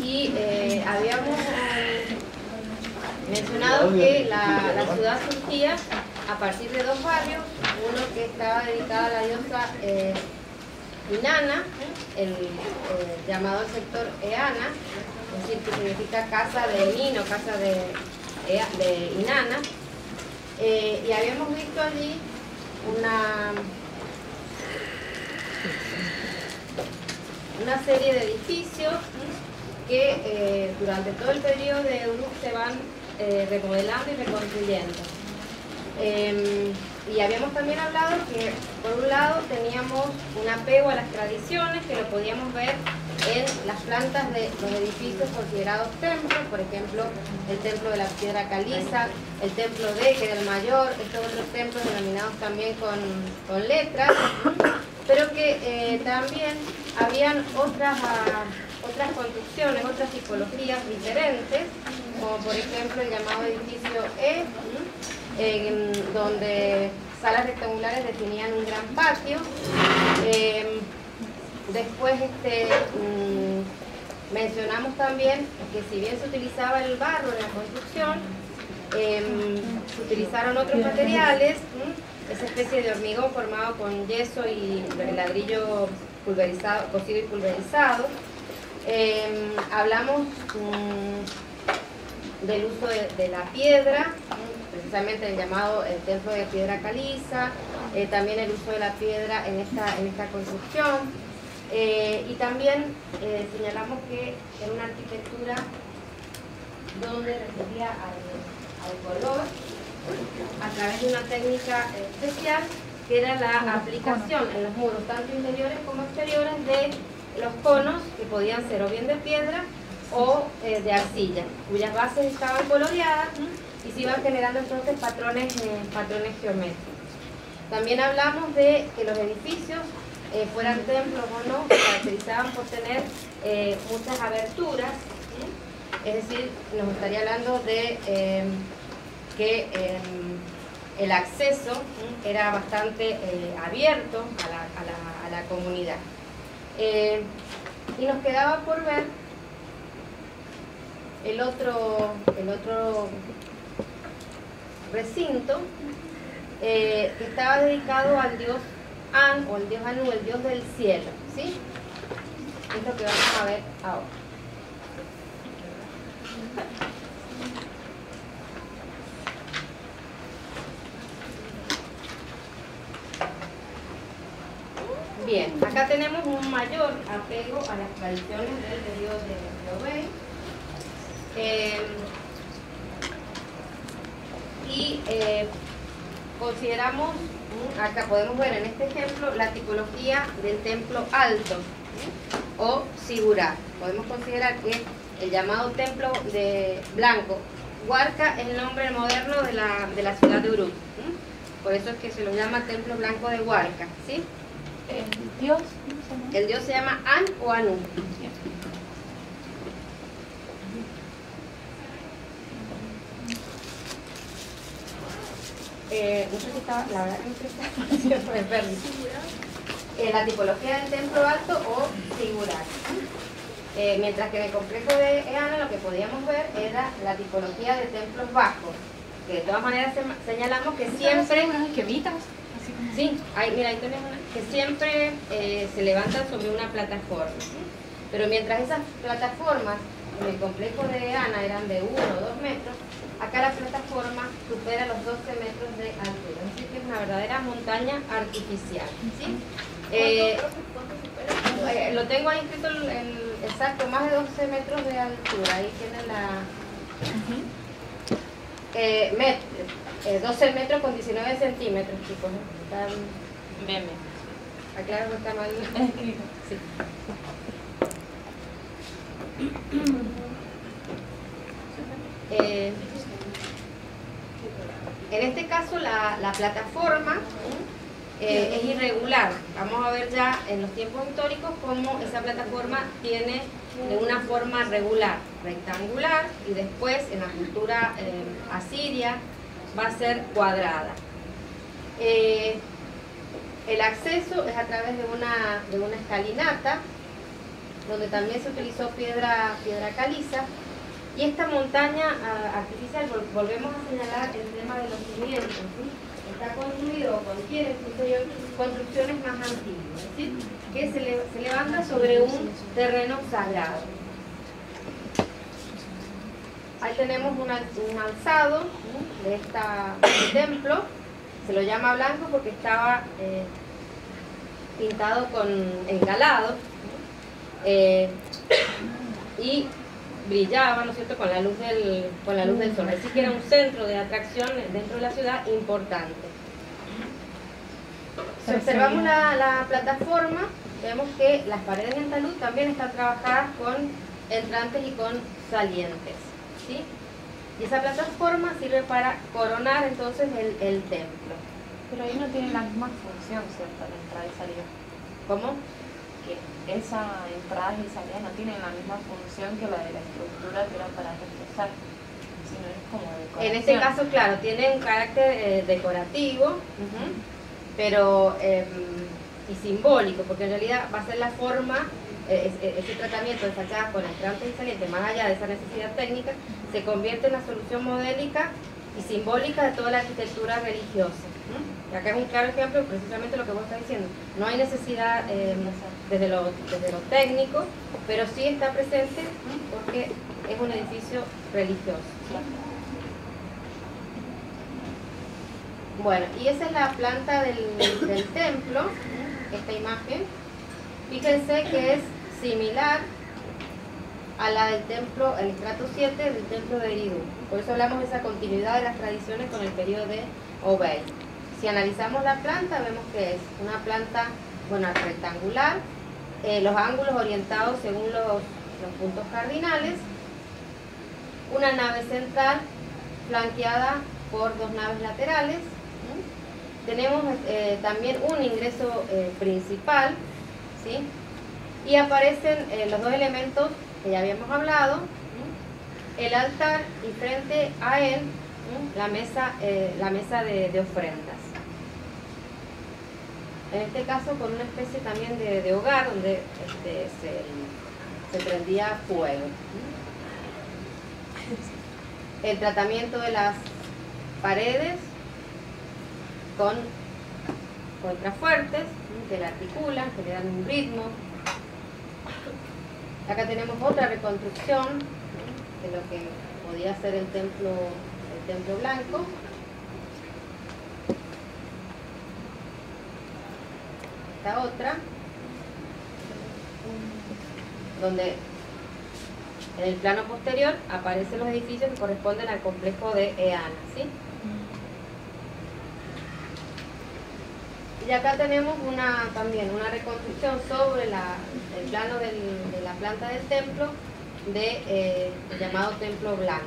y habíamos mencionado que la ciudad surgía a partir de dos barrios, uno que estaba dedicado a la diosa Inanna, el llamado el sector Eanna, es decir, que significa casa de Nino, casa de Inanna, y habíamos visto allí una serie de edificios que durante todo el periodo de Uruk se van remodelando y reconstruyendo. Y habíamos también hablado que por un lado teníamos un apego a las tradiciones, que lo podíamos ver en las plantas de los edificios considerados templos, por ejemplo el templo de la piedra caliza, el templo de que era el mayor, estos otros templos denominados también con letras, pero que también habían otras construcciones, otras tipologías diferentes, como por ejemplo el llamado edificio E, donde salas rectangulares definían un gran patio. Después mencionamos también que si bien se utilizaba el barro en la construcción, se utilizaron otros materiales, esa especie de hormigón formado con yeso y ladrillo pulverizado, cocido y pulverizado. Hablamos del uso de la piedra, precisamente el llamado el templo de piedra caliza, también el uso de la piedra en esta construcción, y también señalamos que era una arquitectura donde recibía al color a través de una técnica especial que era la aplicación en los muros tanto interiores como exteriores de los conos, que podían ser o bien de piedra o de arcilla, cuyas bases estaban coloreadas y se iban generando entonces patrones geométricos. También hablamos de que los edificios, fueran templos o no, se caracterizaban por tener muchas aberturas, es decir, nos estaría hablando de que el acceso era bastante abierto a la comunidad. Y nos quedaba por ver el otro recinto, que estaba dedicado al dios An, o el dios Anu, el dios del cielo, ¿sí? Es lo que vamos a ver ahora. Bien, acá tenemos un mayor apego a las tradiciones del periodo de Obey. Consideramos, acá podemos ver en este ejemplo, la tipología del templo alto o sigurat. Podemos considerar que el llamado templo de blanco, Huarca, es el nombre moderno de la ciudad de Uruk. Por eso es que se lo llama templo blanco de Huarca, ¿sí? El dios se llama An o Anu. No sé si estaba, la verdad que no sé si estaba la tipología del templo alto o sigurat. Mientras que en el complejo de Eanna lo que podíamos ver era la tipología de templos bajos, que de todas maneras señalamos que siempre... Sí, mira, ahí tenemos una, que siempre se levantan sobre una plataforma, ¿sí? Pero mientras esas plataformas en el complejo de Eanna eran de 1 o 2 metros, acá la plataforma supera los 12 metros de altura, así que es una verdadera montaña artificial, ¿sí? Lo tengo ahí escrito exacto, más de 12 metros de altura, ahí tiene la... 12 metros con 19 centímetros, chicos. Meme. Aclaro que está mal escrito. Sí. En este caso la plataforma es irregular. Vamos a ver ya en los tiempos históricos cómo esa plataforma tiene una forma regular, rectangular, y después en la cultura asiria va a ser cuadrada. El acceso es a través de una escalinata donde también se utilizó piedra caliza. Y esta montaña artificial, volvemos a señalar el tema de los cimientos, ¿sí? Está construido, contiene en su interior construcciones más antiguas, ¿sí? Que se levanta sobre un terreno sagrado. Ahí tenemos un alzado, ¿sí? de este templo. Se lo llama blanco porque estaba pintado con encalado, y brillaba, ¿no es cierto?, con la luz del sol. Así que era un centro de atracción dentro de la ciudad importante. Si observamos la plataforma, vemos que las paredes en talud también están trabajadas con entrantes y con salientes, ¿sí? Y esa plataforma sirve para coronar entonces el templo. Pero ahí no tiene la misma función, ¿cierto?, la entrada y salida. ¿Cómo? Que esa entrada y salida no tienen la misma función que la de la estructura que era para reforzar, sino es como decoración. En este caso, claro, tiene un carácter decorativo, pero y simbólico, porque en realidad va a ser la forma, ese tratamiento de fachadas con entrantes y salientes, más allá de esa necesidad técnica, se convierte en la solución modélica y simbólica de toda la arquitectura religiosa. Y acá es un claro ejemplo precisamente lo que vos estás diciendo. No hay necesidad desde lo técnico, pero sí está presente porque es un edificio religioso. Bueno, y esa es la planta del templo, esta imagen. Fíjense que es similar a la del templo, el estrato 7 del templo de Eridu. Por eso hablamos de esa continuidad de las tradiciones con el periodo de Obey. Si analizamos la planta, vemos que es una planta, bueno, rectangular, los ángulos orientados según los puntos cardinales, una nave central flanqueada por dos naves laterales. Tenemos también un ingreso principal, ¿sí? Y aparecen los dos elementos que ya habíamos hablado, el altar y frente a él la mesa de ofrendas. En este caso con una especie también de hogar donde se prendía fuego. El tratamiento de las paredes con contrafuertes que la articulan, que le dan un ritmo. Acá tenemos otra reconstrucción de lo que podía ser el templo blanco. Esta otra, donde en el plano posterior aparecen los edificios que corresponden al complejo de Eana, ¿sí? Y acá tenemos también una reconstrucción sobre el plano de la planta del templo el llamado templo blanco.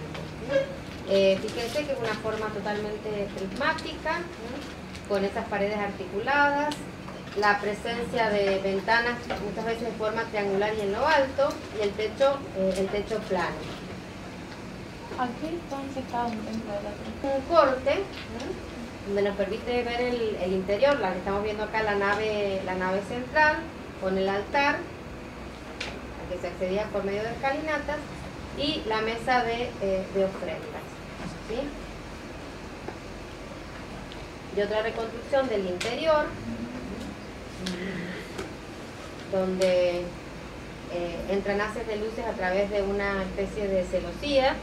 Fíjense que es una forma totalmente prismática, con esas paredes articuladas, la presencia de ventanas muchas veces de forma triangular y en lo alto, y el techo plano. Aquí entonces está un templo de la Un corte donde nos permite ver el interior, la que estamos viendo acá, la nave central con el altar al que se accedía por medio de escalinatas y la mesa de ofrendas, ¿sí? Y otra reconstrucción del interior donde entran haces de luces a través de una especie de celosía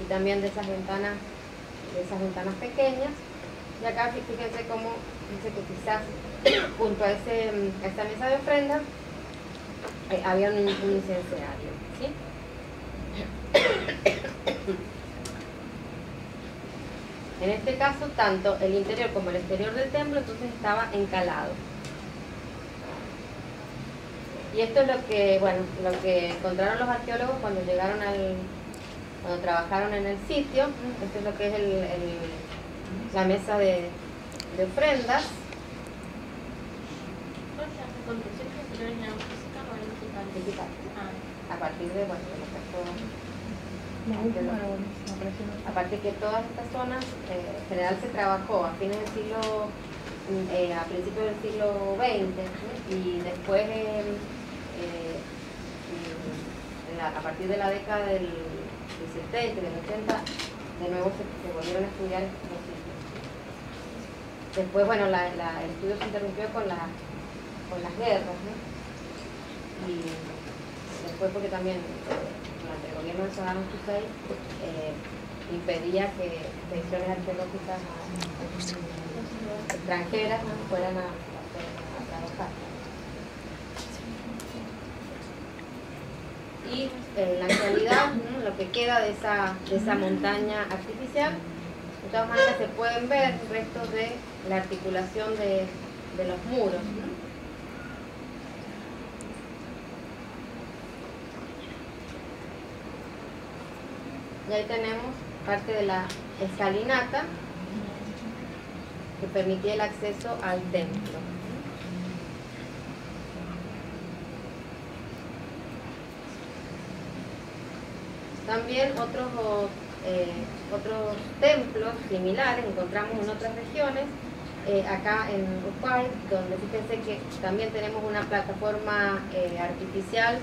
y también de esas ventanas pequeñas. Y acá fíjense cómo dice que quizás junto a esta mesa de ofrendas había un incensario, ¿sí? En este caso, tanto el interior como el exterior del templo entonces estaba encalado. Y esto es lo que encontraron los arqueólogos cuando cuando trabajaron en el sitio. Esto es lo que es la mesa de ofrendas. Digital. A partir de, a partir que todas estas zonas, en general se trabajó a fines del siglo, a principios del siglo XX, y después a partir de la década del 70 y del 80, de nuevo se volvieron a estudiar estos sitios. Después, bueno, el estudio se interrumpió con las guerras, ¿no? Y después porque también durante el gobierno de Saddam Hussein impedía que expediciones arqueológicas extranjeras fueran a trabajar. Y en la actualidad, ¿no?, lo que queda de esa montaña artificial, de todas maneras se pueden ver restos de la articulación de los muros, ¿no? Y ahí tenemos parte de la escalinata que permitía el acceso al templo. También otros templos similares encontramos en otras regiones, acá en Upay, donde fíjense que también tenemos una plataforma artificial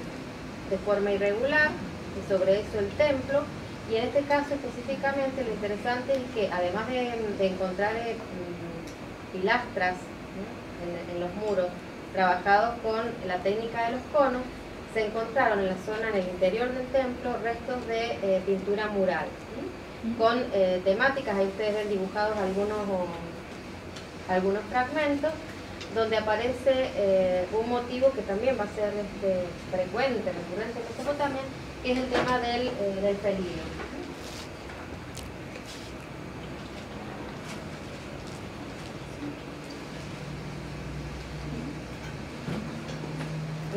de forma irregular y sobre eso el templo. Y en este caso específicamente lo interesante es que además de encontrar pilastras, ¿no?, en los muros trabajados con la técnica de los conos, se encontraron en la zona, en el interior del templo, restos de pintura mural, ¿no?, con temáticas. Ahí ustedes ven dibujados algunos fragmentos donde aparece un motivo que también va a ser frecuente, recurrente en Mesopotamia, que es el tema del felino.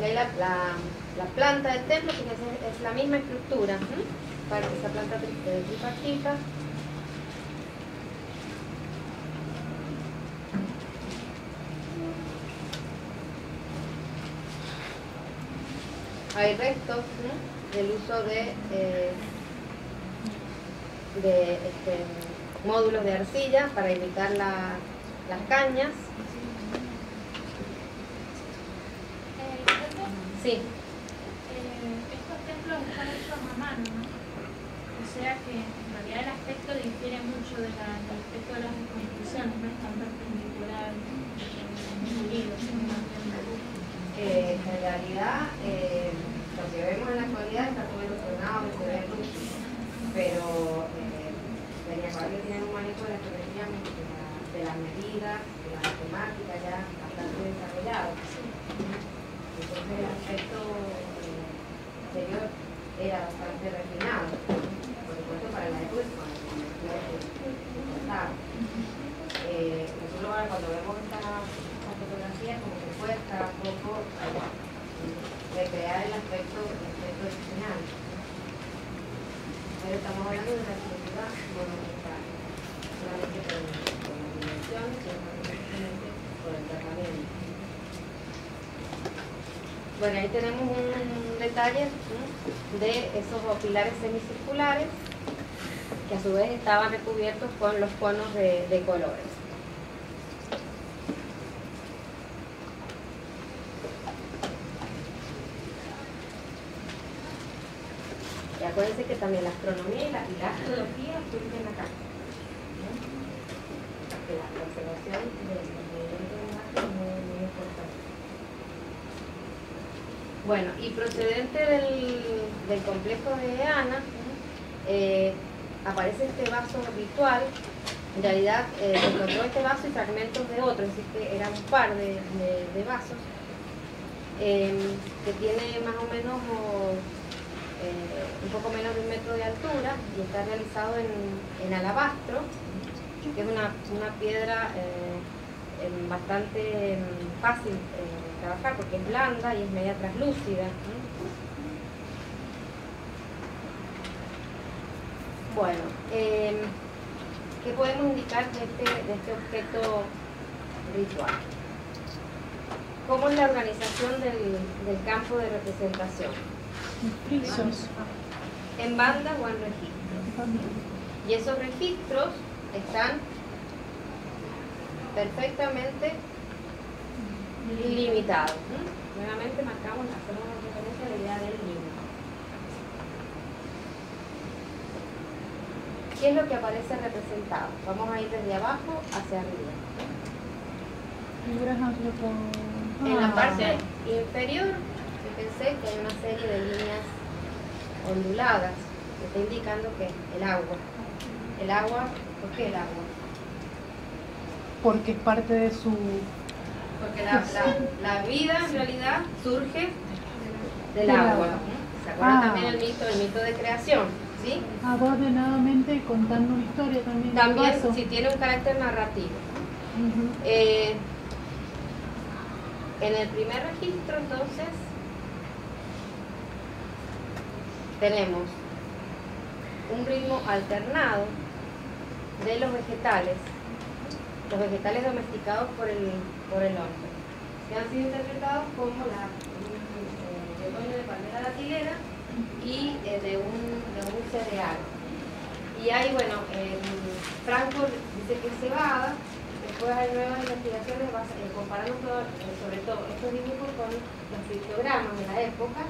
Y ahí la planta del templo, que es la misma estructura, para esa planta tripartita. Hay restos, ¿no?, del uso de módulos de arcilla para imitar las cañas. Sí. Estos templos están hechos a mano, ¿no? O sea que en realidad el aspecto difiere mucho del aspecto de las reconstrucciones, no es tan perpendicular, unido, en realidad, lo que vemos en la actualidad está todo erosionado, pero Peñacuaro tiene un manejo de la geometría, de las medidas, de la matemática ya bastante desarrollado. Entonces el aspecto exterior era bastante refinado, por supuesto para la época cuando se cortaba. Nosotros ahora cuando vemos esta fotografía como que cuesta un poco recrear el aspecto original. Pero estamos hablando de una estructura monumental, solamente por la dimensión, sino simplemente por el tratamiento. Bueno, ahí tenemos un detalle, ¿no?, de esos pilares semicirculares que a su vez estaban recubiertos con los conos de colores. Y acuérdense que también la astronomía y la astrología surgen acá, ¿no? Que la conservación del movimiento de imagen es muy importante. Bueno, y procedente del complejo de Ana, aparece este vaso ritual. En realidad se encontró este vaso y fragmentos de otro, así que eran un par de vasos, que tiene más o menos un poco menos de 1 metro de altura y está realizado en alabastro, que es una piedra bastante fácil de trabajar porque es blanda y es media translúcida. Bueno, ¿qué podemos indicar de este objeto ritual? ¿Cómo es la organización del campo de representación? En bandas o en registros. Y esos registros están perfectamente limitados. Nuevamente hacemos referencia a la idea del límite. ¿qué es lo que aparece representado? Vamos a ir desde abajo hacia arriba. Figuras antropomórficas. En la parte inferior, fíjense que hay una serie de líneas onduladas que está indicando que el agua. El agua, ¿por qué el agua? Porque es parte de su... Porque la vida en realidad surge del agua. ¿Se acuerdan también el mito de creación? ¿Sí? Va ordenadamente contando una historia también. También, si tiene un carácter narrativo. En el primer registro, entonces, tenemos un ritmo alternado de los vegetales domesticados por el hombre, que han sido interpretados como el otoño de palmera datilera y de un cereal. Y hay, bueno, Franco dice que es cebada. Después hay nuevas investigaciones comparando sobre todo estos dibujos con los pictogramas de la época,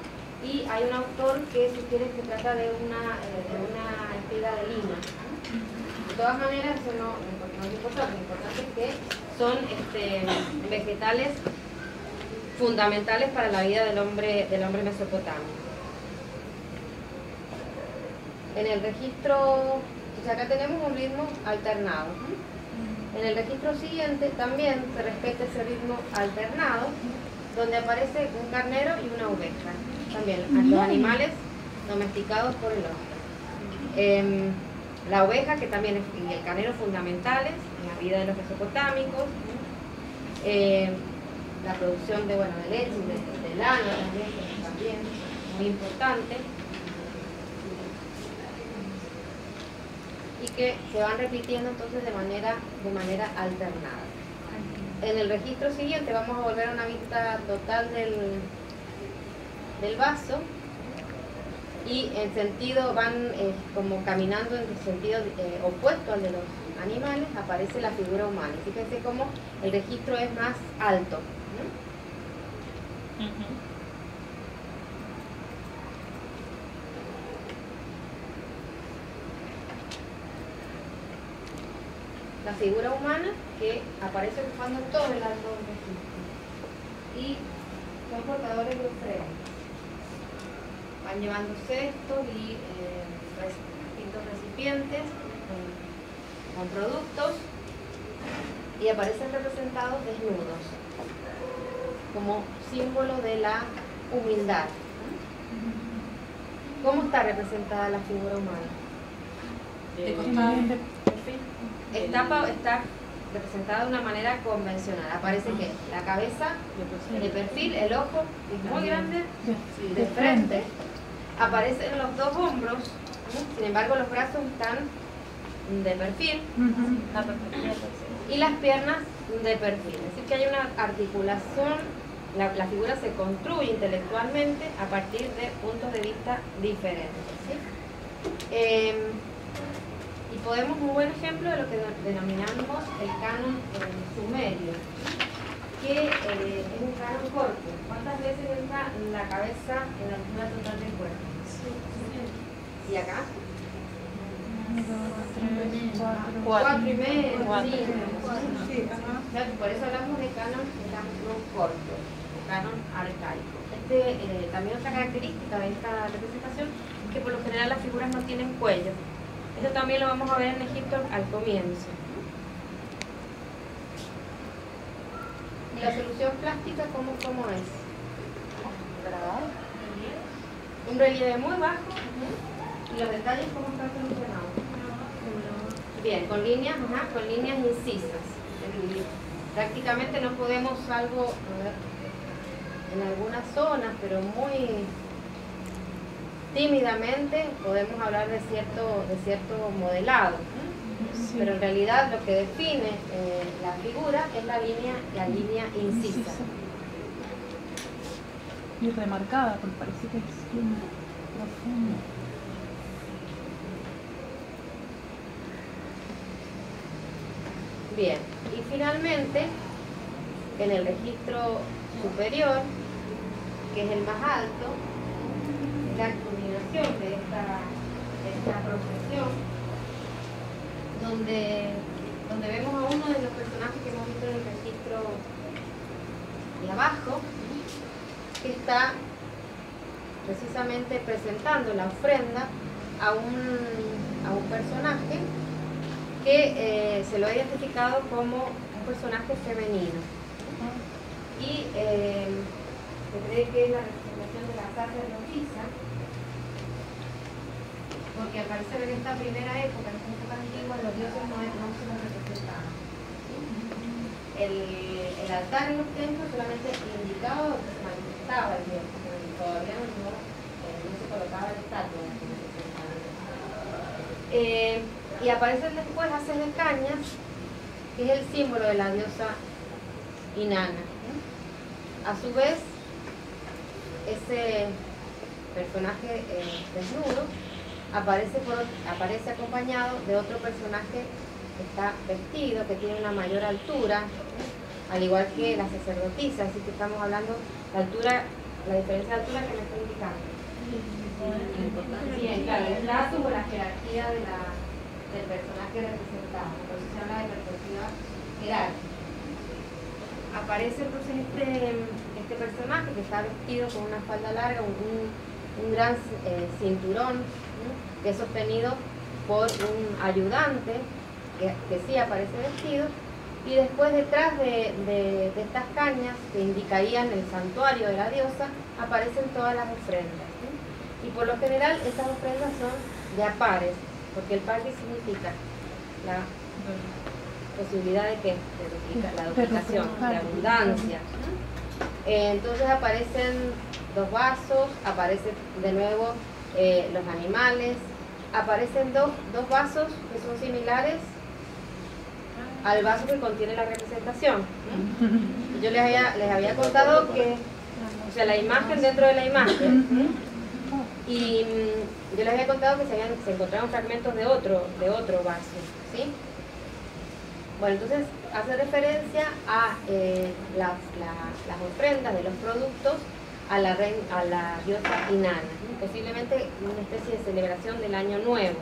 y hay un autor que sugiere que se trata de una espiga de lima. De todas maneras, eso no es importante. Lo importante es que son vegetales fundamentales para la vida del hombre mesopotámico. En el registro, o sea, acá tenemos un ritmo alternado. En el registro siguiente también se respeta ese ritmo alternado, donde aparece un carnero y una oveja. También los animales domesticados por el hombre. La oveja, que también es, y el carnero fundamentales en la vida de los mesopotámicos. La producción de leche, de lana también, muy importante. Y que se van repitiendo entonces de manera alternada. En el registro siguiente vamos a volver a una vista total del vaso, y en sentido van como caminando en sentido opuesto al de los animales, aparece la figura humana. Fíjense cómo el registro es más alto, ¿no? La figura humana que aparece ocupando todo el alto del registro, y son portadores de ofrendas. Van llevando cestos y distintos recipientes con productos, y aparecen representados desnudos como símbolo de la humildad. ¿Cómo está representada la figura humana? Está representada de una manera convencional. Aparece que la cabeza de perfil, el ojo es muy grande, de frente, aparecen los dos hombros, sin embargo los brazos están de perfil, y las piernas de perfil. Es decir, que hay una articulación, la figura se construye intelectualmente a partir de puntos de vista diferentes, ¿sí? Y podemos, un buen ejemplo de lo que denominamos el canon sumerio, que es un canon corto. ¿Cuántas veces entra la cabeza en la altura total del cuerpo? ¿Y acá? 4 y medio, 5. Por eso hablamos de canon corto, canon arcaico. También otra característica de esta representación es que por lo general las figuras no tienen cuello. Eso también lo vamos a ver en Egipto al comienzo. ¿Y la solución plástica cómo es? Un relieve muy bajo, y los detalles cómo están solucionados. Bien, con líneas incisas. Prácticamente no podemos, salvo en algunas zonas, pero muy tímidamente podemos hablar de cierto modelado, pero en realidad lo que define la figura es la línea incisa. Y remarcada, porque parece que es bien profunda. Bien, y finalmente en el registro superior, que es el más alto, la culminación de esta procesión, donde vemos a uno de los personajes que hemos visto en el registro de abajo, que está precisamente presentando la ofrenda a un personaje que se lo ha identificado como un personaje femenino. Y se cree que es la representación de la sacerdotisa, porque al parecer en esta primera época, en esta época antigua, los dioses no se los representaban. El altar en los templos solamente indicaba o se manifestaba el dios, pero todavía no se colocaba la estatua. Y aparecen después haces de cañas, que es el símbolo de la diosa Inanna. A su vez, ese personaje desnudo aparece acompañado de otro personaje que está vestido, que tiene una mayor altura, al igual que la sacerdotisa, así que estamos hablando de altura, la diferencia de altura que me está indicando. Sí, claro, el estatus o la jerarquía del personaje representado, por eso se habla de perspectiva jerárquica. Aparece entonces este personaje que está vestido con una falda larga, un gran cinturón, que es sostenido por un ayudante que sí aparece vestido, y después detrás de estas cañas que indicarían el santuario de la diosa aparecen todas las ofrendas, ¿sí? Y por lo general estas ofrendas son de a pares, porque el par significa la posibilidad de que la duplicación, la abundancia. Entonces aparecen dos vasos, aparecen de nuevo los animales, aparecen dos vasos que son similares al vaso que contiene la representación. Yo les había contado que, o sea, la imagen dentro de la imagen, y yo les había contado que se encontraron fragmentos de otro vaso, ¿sí? Bueno, entonces hace referencia a las ofrendas de los productos a la diosa Inanna, posiblemente una especie de celebración del año nuevo.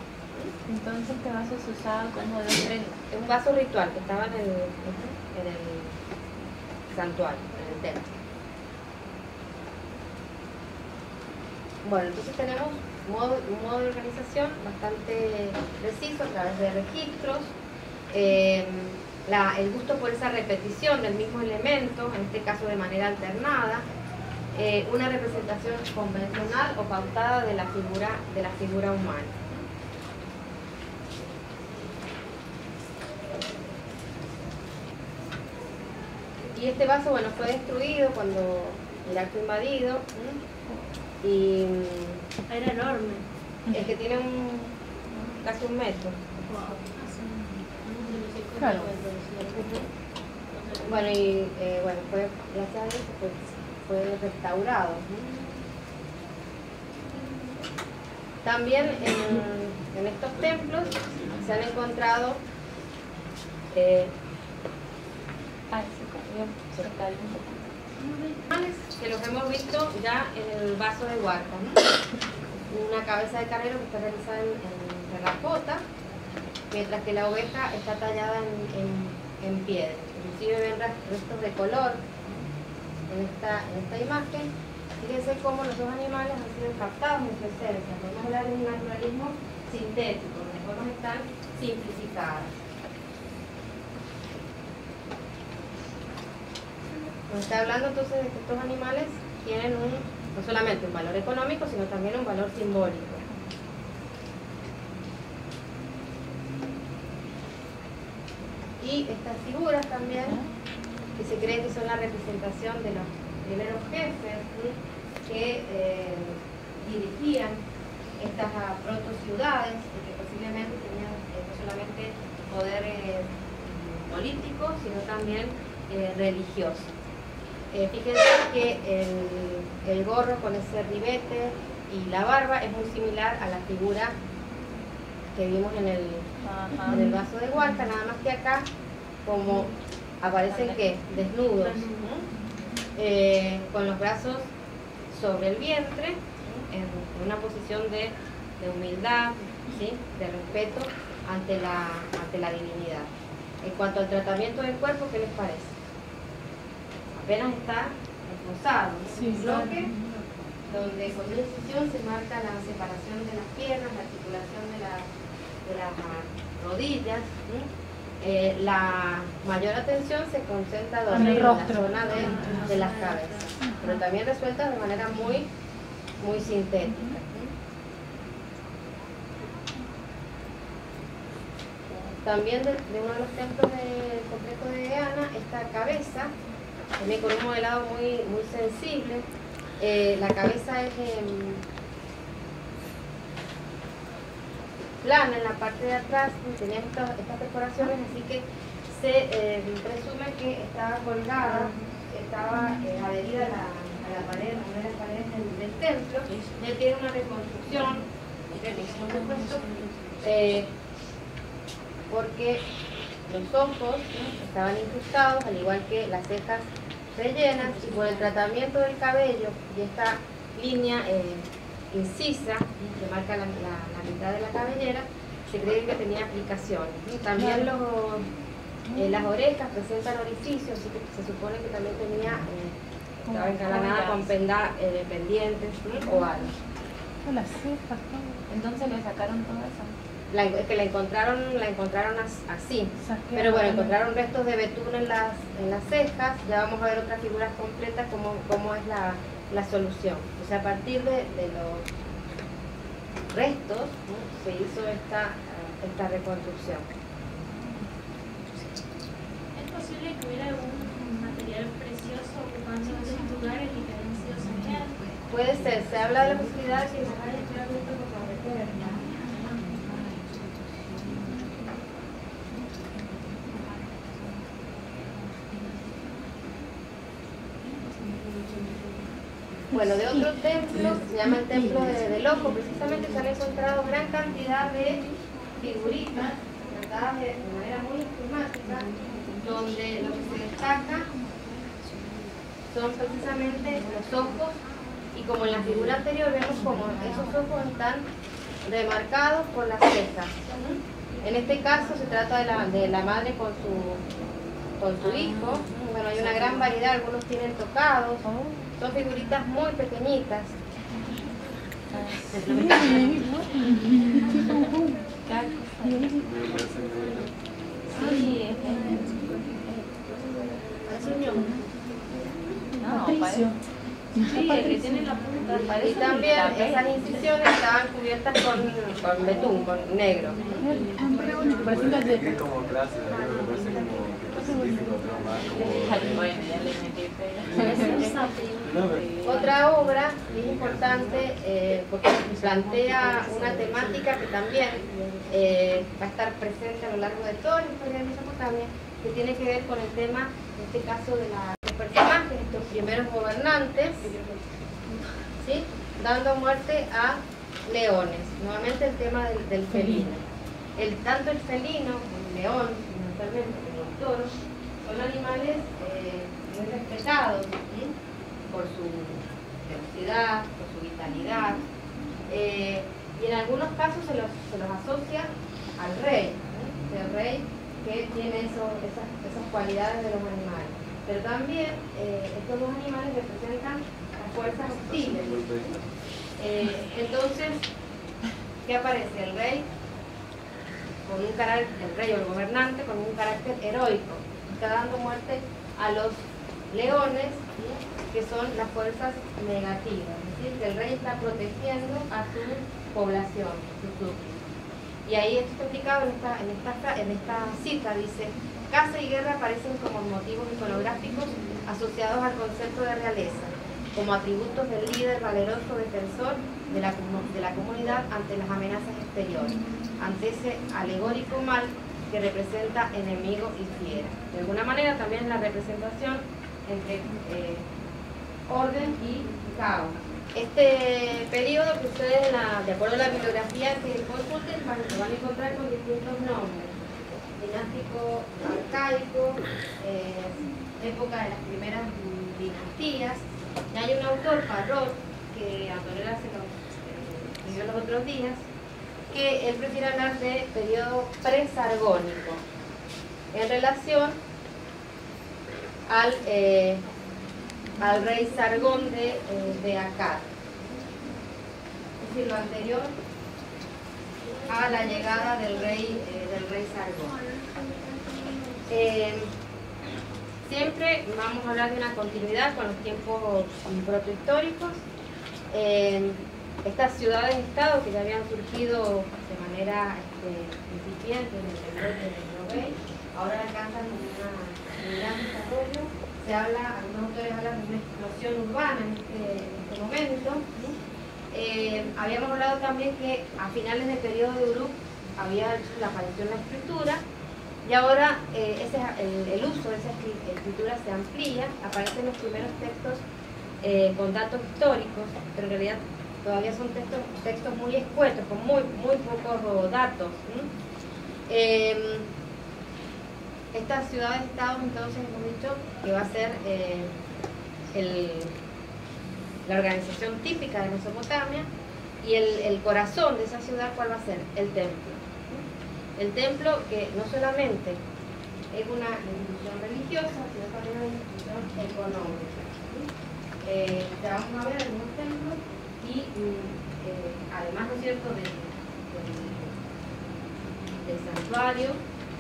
Entonces este vaso se usaba como de ofrenda. Es un vaso ritual que estaba en el santuario, en el templo. Bueno, entonces tenemos un modo de organización bastante preciso a través de registros, el gusto por esa repetición del mismo elemento, en este caso de manera alternada, una representación convencional o pautada de la figura humana. Y este vaso, bueno, fue destruido cuando Irak fue invadido, y Era enorme. es que tiene casi un metro. Claro. Bueno, y fue, gracias a Dios, fue restaurado. También en estos templos se han encontrado que los hemos visto ya en el vaso de Huarca, ¿no? Una cabeza de carnero que está realizada en terracota, mientras que la oveja está tallada en piedra. Inclusive ven restos de color en esta imagen. Fíjense cómo los dos animales han sido captados en su esencia. Podemos hablar de un naturalismo sintético, donde las formas están simplificadas. Nos está hablando entonces de que estos animales tienen no solamente un valor económico, sino también un valor simbólico. Y estas figuras también, que se cree que son la representación de los primeros jefes, ¿sí? Que dirigían estas proto-ciudades y que posiblemente tenían no solamente poder político, sino también religioso. Fíjense que el gorro con ese ribete y la barba es muy similar a la figura que vimos en el vaso de Huarca, nada más que acá como aparecen que desnudos, con los brazos sobre el vientre, en una posición de humildad, ¿sí? De respeto ante la divinidad. En cuanto al tratamiento del cuerpo, ¿qué les parece? Apenas está esbozado, un bloque donde con una incisión se marca la separación de las piernas, la articulación de las rodillas. La mayor atención se concentra en la zona de las cabezas, pero también resuelta de manera muy, muy sintética. También de uno de los templos del complejo de Eana, esta cabeza, también con un modelado muy, muy sensible. La cabeza es plana en la parte de atrás, tenía estas perforaciones, así que se presume que estaba colgada, estaba adherida a la pared, a una de las paredes del templo. Ya tiene una reconstrucción, por supuesto, porque los ojos estaban incrustados, al igual que las cejas rellenas, y por el tratamiento del cabello y esta línea incisa que marca la mitad de la cabellera, se cree que tenía aplicaciones. También las orejas presentan orificios, así que se supone que también tenía, estaba encalanada con pendientes o aros. Las cejas, Entonces le sacaron todo eso. Es que la encontraron así, pero bueno, encontraron restos de betún en las cejas. Ya vamos a ver otras figuras completas cómo es la solución. O sea, a partir de los restos, ¿no?, se hizo esta reconstrucción. ¿Es posible que hubiera algún material precioso ocupando esos lugares y que hayan sido saqueados? Puede ser, se habla de la posibilidad de que se haya creado esto por carretera. Bueno, de otro templo, se llama el templo de Loco, precisamente se han encontrado gran cantidad de figuritas tratadas de manera muy esquemática, donde lo que se destaca son precisamente los ojos, y como en la figura anterior vemos como esos ojos están remarcados por las cejas. En este caso se trata de la madre con su hijo. Bueno, hay una gran variedad, algunos tienen tocados, son figuritas muy pequeñitas. Y también esas incisiones estaban cubiertas con betún, con negro. Es como clase, me parece como científico, Otra obra es importante porque plantea una temática que también va a estar presente a lo largo de toda la historia de Mesopotamia, que tiene que ver con el tema, en este caso, de los personajes, estos primeros gobernantes, ¿sí?, dando muerte a leones. Nuevamente el tema del felino. Tanto el felino como el león, fundamentalmente, como los toros, son animales muy respetados, ¿sí?, por su velocidad, por su vitalidad, y en algunos casos se los asocia al rey, ¿sí?, el rey que tiene esas cualidades de los animales. Pero también estos dos animales representan las fuerzas hostiles. Entonces, ¿qué aparece? El rey con un carácter, el rey o el gobernante con un carácter heroico, está dando muerte a los leones, ¿sí?, que son las fuerzas negativas, es decir, que el rey está protegiendo a su población, sus súbditos. Y ahí esto está explicado en esta cita, dice: caza y guerra aparecen como motivos iconográficos asociados al concepto de realeza, como atributos del líder valeroso defensor de la comunidad ante las amenazas exteriores, ante ese alegórico mal que representa enemigo y fiera. De alguna manera también la representación entre orden y caos. Este periodo que ustedes, de acuerdo a la bibliografía que consulten, van a encontrar con distintos nombres: dinástico arcaico, época de las primeras dinastías. Y hay un autor, Parrot, que Antonella se lo escribió los otros días, que él prefiere hablar de periodo presargónico en relación al rey Sargón de Akkad, es decir, lo anterior a la llegada del rey Sargón. Siempre vamos a hablar de una continuidad con los tiempos protohistóricos. Estas ciudades-estado que ya habían surgido de manera incipiente en el periodo de Nobel, ahora alcanzan un gran desarrollo. Se habla, algunos autores hablan de una explosión urbana en este momento. Habíamos hablado también que a finales del periodo de Uruk había hecho la aparición de la escritura, y ahora el uso de esa escritura se amplía, aparecen los primeros textos con datos históricos, pero en realidad todavía son textos muy escuetos, con muy pocos datos. Estas ciudades-estados, entonces, hemos dicho que va a ser la organización típica de Mesopotamia, y el corazón de esa ciudad, ¿cuál va a ser? El templo. El templo, que no solamente es una institución religiosa, sino también una institución económica. Ya vamos a ver algunos templos, y además, ¿no es cierto?, del santuario,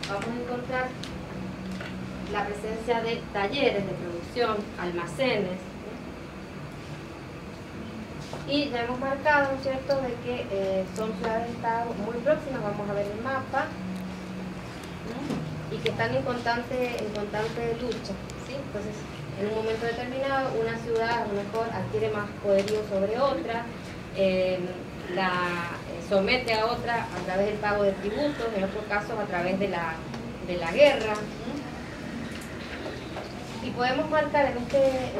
vamos a encontrar la presencia de talleres de producción, almacenes, y ya hemos marcado, ¿no es cierto?, de que son ciudades-estado muy próximas, vamos a ver el mapa, y que están en constante lucha, ¿sí? Entonces, en un momento determinado, una ciudad a lo mejor adquiere más poderío sobre otra, la somete a otra a través del pago de tributos, en otros casos a través de la guerra. Y podemos marcar en este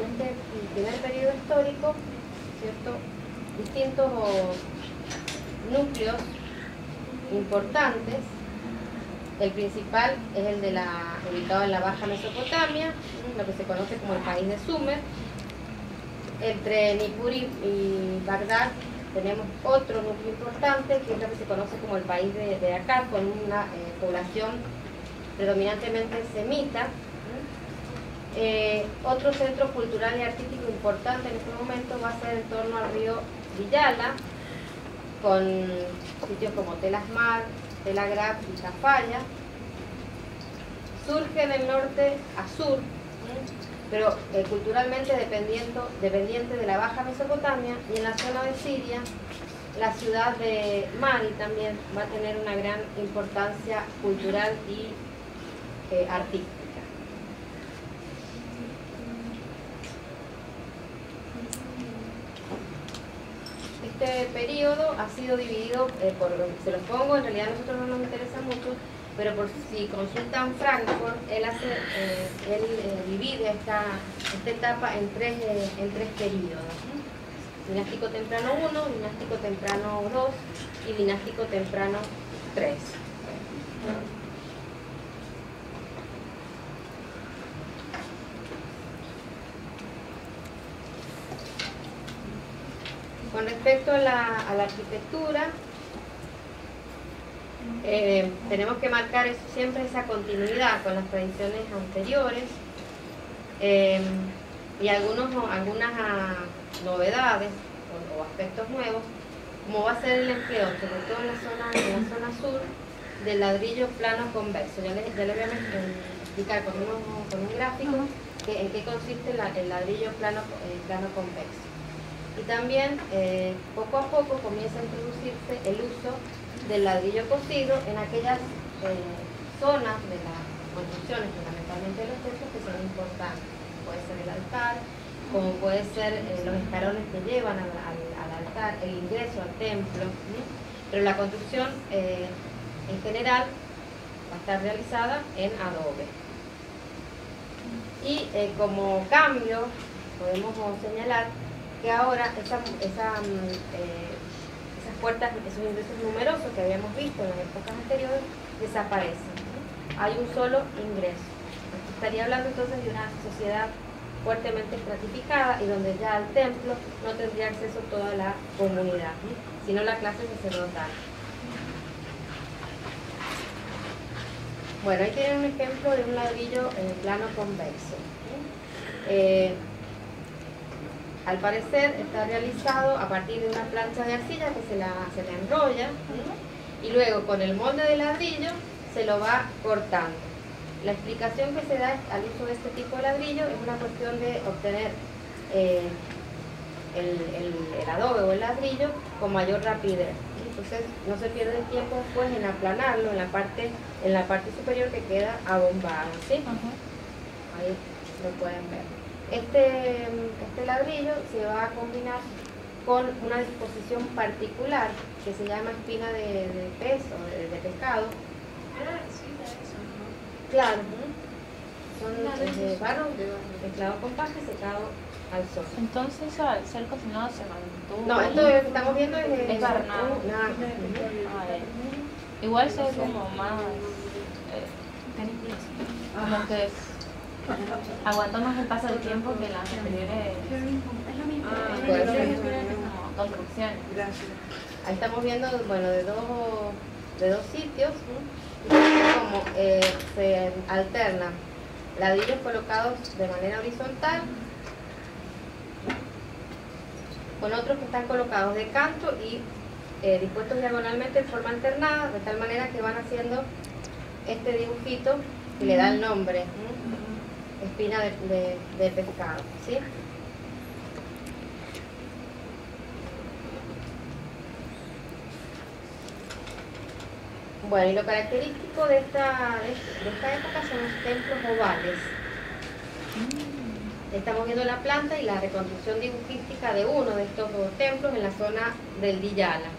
primer periodo histórico, ¿cierto?, distintos núcleos importantes. El principal es el ubicado en la Baja Mesopotamia, lo que se conoce como el país de Sumer. Entre Nippur y Bagdad tenemos otro núcleo importante, que es lo que se conoce como el país de Akkad, con una población predominantemente semita. Otro centro cultural y artístico importante en este momento va a ser en torno al río Diyala, con sitios como Tel Asmar, Tel Agrab y Cafaya. Surge del norte a sur, pero culturalmente dependiente de la Baja Mesopotamia, y en la zona de Siria, la ciudad de Mari también va a tener una gran importancia cultural y artística. Este periodo ha sido dividido se los pongo, en realidad a nosotros no nos interesa mucho, pero por si consultan Frankfurt, él divide esta etapa en tres periodos: dinástico temprano 1, dinástico temprano 2 y dinástico temprano 3. Con respecto a la arquitectura, tenemos que marcar siempre esa continuidad con las tradiciones anteriores, y algunas novedades o aspectos nuevos, como va a ser el empleo, sobre todo en la zona sur, del ladrillo plano convexo. Ya les voy a explicar con un gráfico en qué consiste el ladrillo plano convexo. Y también poco a poco comienza a introducirse el uso del ladrillo cocido en aquellas zonas de las construcciones, fundamentalmente de los techos, que son importantes. Puede ser el altar, como puede ser los escalones que llevan al altar, el ingreso al templo, pero la construcción en general va a estar realizada en adobe. Y como cambio podemos señalar que ahora esas puertas, esos ingresos numerosos que habíamos visto en las épocas anteriores, desaparecen. Hay un solo ingreso. Estaría hablando entonces de una sociedad fuertemente estratificada, y donde ya al templo no tendría acceso toda la comunidad, sino la clase sacerdotal. Bueno, ahí tienen un ejemplo de un ladrillo en plano convexo. Al parecer está realizado a partir de una plancha de arcilla que se la enrolla y luego con el molde de ladrillo se lo va cortando. La explicación que se da al uso de este tipo de ladrillo es una cuestión de obtener el adobe o el ladrillo con mayor rapidez. Entonces no se pierde el tiempo después en aplanarlo en la parte superior que queda abombado, ¿sí? Ahí lo pueden ver. Este ladrillo se va a combinar con una disposición particular que se llama espina de pez o de pescado. Era exquisita eso, ¿no? Claro, son de barro mezclado con paja y secado al sol. Entonces eso al ser cocinado se mantuvo. No, esto que estamos viendo es barnado. Igual se ve como más como que aguantó más el paso del tiempo que las anteriores puede ser. como construcciones. Ahí estamos viendo, bueno, de dos sitios, como se alternan ladrillos colocados de manera horizontal con otros que están colocados de canto y dispuestos diagonalmente en forma alternada, de tal manera que van haciendo este dibujito que le da el nombre, espina de pescado, ¿sí? Bueno, y lo característico de esta época son los templos ovales. Estamos viendo la planta y la reconstrucción dibujística de uno de estos dos templos en la zona del Diyala.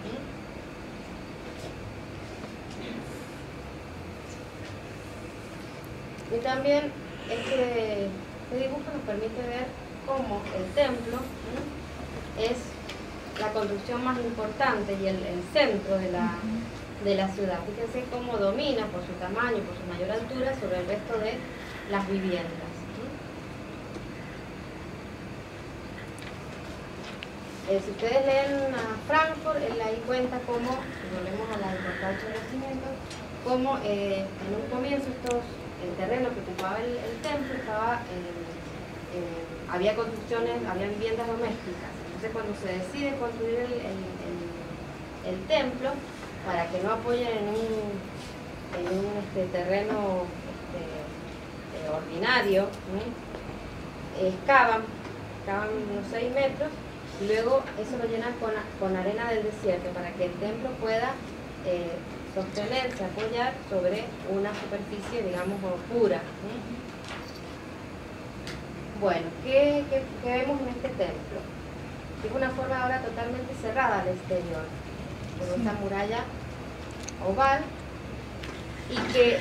Y también este dibujo nos permite ver cómo el templo es la construcción más importante y el centro de la ciudad. Fíjense cómo domina por su tamaño, por su mayor altura sobre el resto de las viviendas. Si ustedes leen a Frankfurt, él ahí cuenta cómo, si volvemos a la importancia de los cimientos, cómo en un comienzo el terreno que ocupaba el templo había construcciones, había viviendas domésticas. Entonces cuando se decide construir el templo, para que no apoyen en un terreno ordinario, excavan unos 6 metros y luego eso lo llenan con arena del desierto para que el templo pueda sostenerse, apoyar sobre una superficie, digamos, pura. Bueno, ¿qué vemos en este templo? Es una forma ahora totalmente cerrada al exterior, con esta muralla oval, y que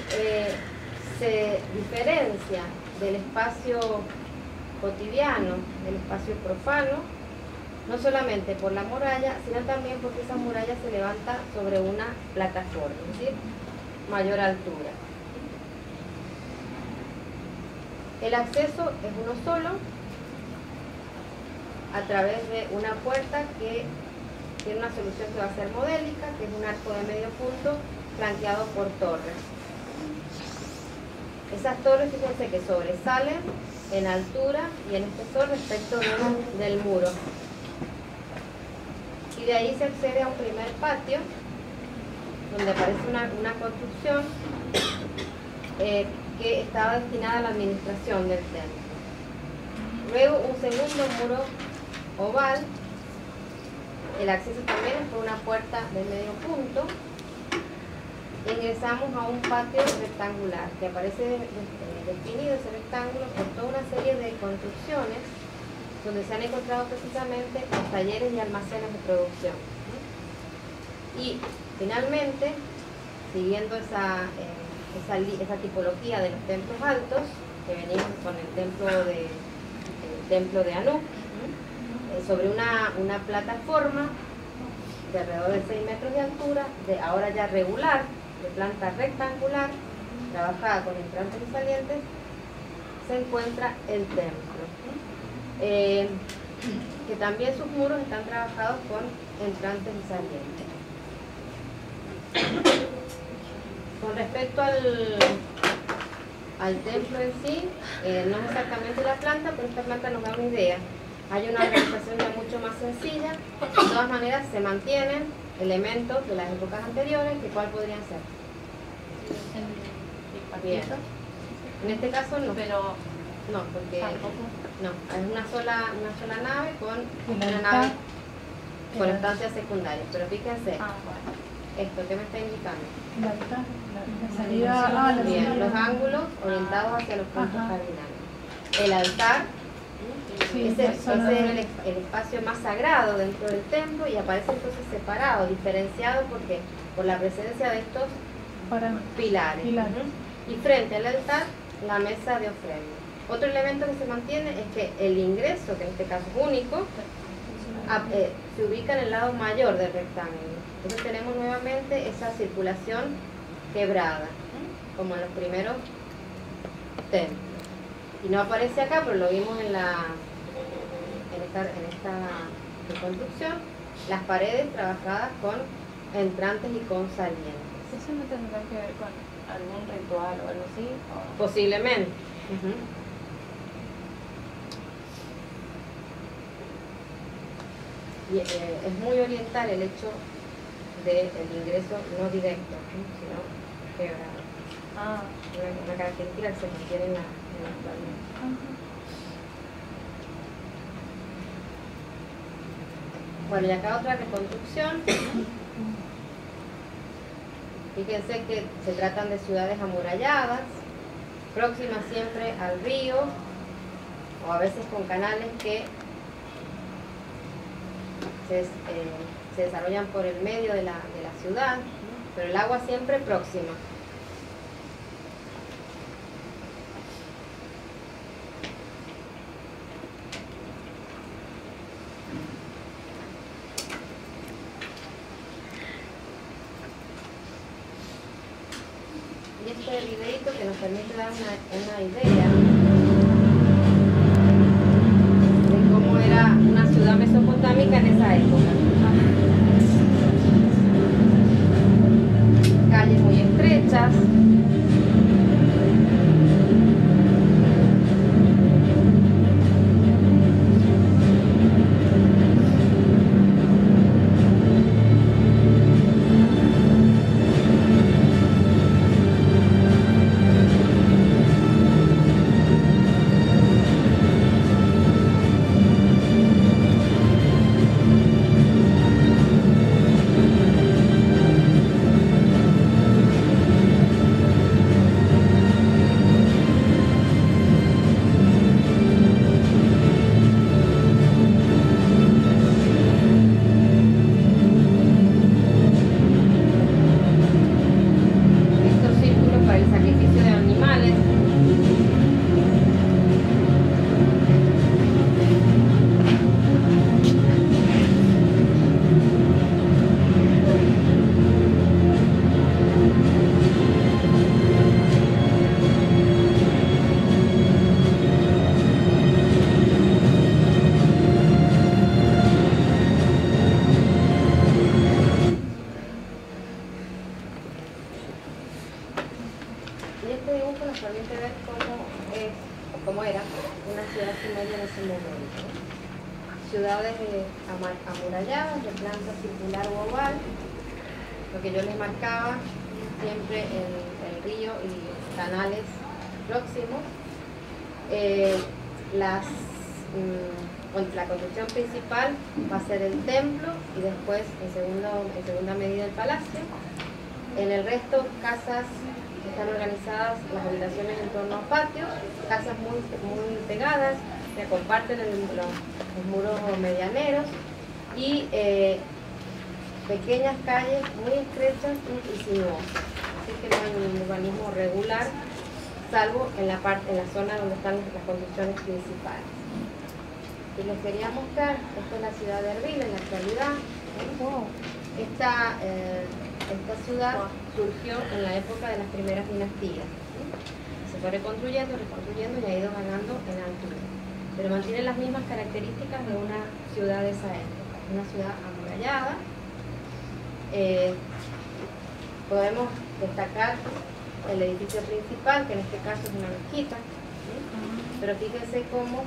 se diferencia del espacio cotidiano, del espacio profano, no solamente por la muralla, sino también porque esa muralla se levanta sobre una plataforma, es decir, mayor altura. El acceso es uno solo, a través de una puerta que tiene una solución que va a ser modélica, que es un arco de medio punto flanqueado por torres. Esas torres, fíjense que sobresalen en altura y en espesor respecto del muro. Y de ahí se accede a un primer patio, donde aparece una construcción que estaba destinada a la administración del templo. Luego un segundo muro oval. El acceso también es por una puerta de medio punto. Ingresamos a un patio rectangular que aparece definido ese rectángulo por toda una serie de construcciones donde se han encontrado precisamente los talleres y almacenes de producción. Y finalmente, siguiendo esa tipología de los templos altos, que venimos con el templo de Anup, sobre una plataforma de alrededor de 6 metros de altura, ahora ya regular, de planta rectangular, trabajada con entrantes y salientes, se encuentra el templo. Que también sus muros están trabajados con entrantes y salientes. Con respecto al templo en sí, no es exactamente la planta, pero esta planta nos da una idea. Hay una organización ya mucho más sencilla. De todas maneras, se mantienen elementos de las épocas anteriores, que ¿cuál podrían ser? Bien. En este caso no. Pero No, porque tampoco. no, es una sola nave con una altar. nave con estancias secundarias. Pero fíjense, Bueno. esto que me está indicando. El altar, la salida, la Bien, salida. los ángulos orientados hacia los puntos Ajá. cardinales. El altar, Sí, ese la es zona de- el espacio más sagrado dentro del templo y aparece entonces separado, diferenciado porque por la presencia de estos para pilares. Pilares. Ujú. Y frente al altar, la mesa de ofrenda. Otro elemento que se mantiene es que el ingreso, que en este caso es único, se ubica en el lado mayor del rectángulo. Entonces tenemos nuevamente esa circulación quebrada, como en los primeros templos. Y no aparece acá, pero lo vimos en esta reconstrucción, las paredes trabajadas con entrantes y con salientes. ¿Eso no tendrá que ver con algún ritual o algo así? ¿O? Posiblemente. Ujú. Y, es muy oriental el hecho del ingreso no directo, ¿no? Sino quebrado. Ah, Una característica que se mantiene en la actualidad. Bueno, y acá otra reconstrucción. Fíjense que se tratan de ciudades amuralladas, próximas siempre al río, o a veces con canales que se desarrollan por el medio de la ciudad, ¿no? Pero el agua siempre próxima. Y este videito que nos permite dar una idea de cómo era una ciudad mesopotámica en esa época. Calles muy estrechas. Estos círculos para el sacrificio de animales. Y este dibujo nos permite ver cómo es, o cómo era, una ciudad sumeria en ese momento. Ciudades amuralladas, de planta circular o oval, lo que yo les marcaba, siempre el río y canales próximos. La construcción principal va a ser el templo y después en segunda medida el palacio. En el resto, casas están organizadas, las habitaciones en torno a patios, casas muy pegadas, que comparten los muros medianeros y pequeñas calles muy estrechas y sinuosas. Así que no hay un urbanismo regular, salvo en la zona donde están las construcciones principales. Y les quería mostrar, esta es la ciudad de Erbil en la actualidad. Esta ciudad surgió en la época de las primeras dinastías. Se fue reconstruyendo y ha ido ganando en altura. Pero mantiene las mismas características de una ciudad de esa época. Una ciudad amurallada. Podemos destacar el edificio principal, que en este caso es una mezquita, ¿sí? Pero fíjense cómo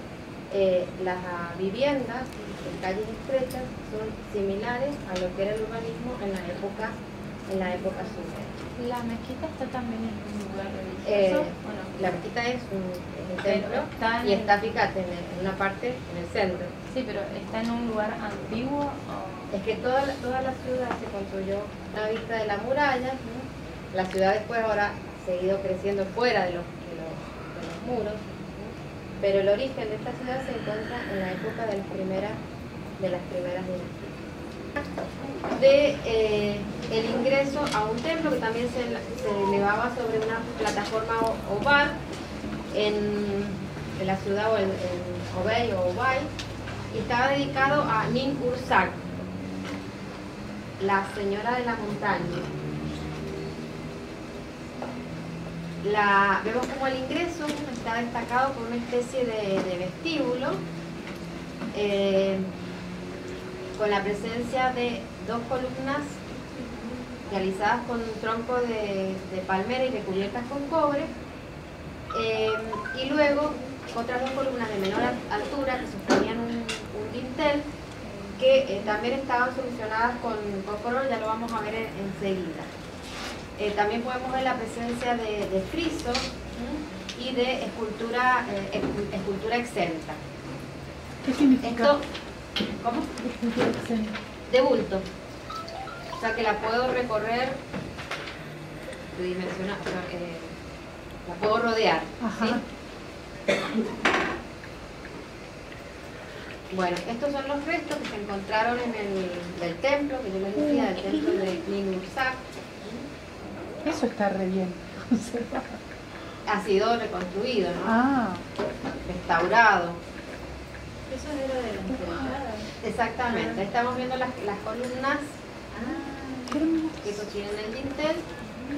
las viviendas en calles estrechas son similares a lo que era el urbanismo en la época sumera. La mezquita está también en un lugar religioso. Bueno, La mezquita es un templo está en y está, fíjate, en una parte en el centro. sí, pero está en un lugar antiguo o... Es que toda la ciudad se construyó a la vista de la muralla, ¿no? La ciudad después ahora ha seguido creciendo fuera de los muros, ¿no? Pero el origen de esta ciudad se encuentra en la época de las primeras dinastías. El ingreso a un templo que también se elevaba sobre una plataforma oval en la ciudad o en Obey o Obay, y estaba dedicado a Nin Ursak, la señora de la montaña. Vemos como el ingreso está destacado por una especie de vestíbulo con la presencia de dos columnas realizadas con un tronco de palmera y recubiertas con cobre, y luego otras dos columnas de menor altura que sostenían un dintel que también estaban solucionadas con color, ya lo vamos a ver enseguida. También podemos ver la presencia de friso y de escultura exenta. ¿Qué significa? Esto, ¿cómo? Escultura exenta. De bulto. O sea que la puedo recorrer tridimensional, o sea, la puedo rodear. Ajá. ¿Sí? Bueno, estos son los restos que se encontraron del templo, que yo les decía, del templo de Nin Ursak. Eso está re bien conservado. Ha sido reconstruido, ¿no? Ah, Restaurado. Eso era de la entrada. Exactamente. Ahí estamos viendo las columnas qué hermoso. que sostienen el dintel,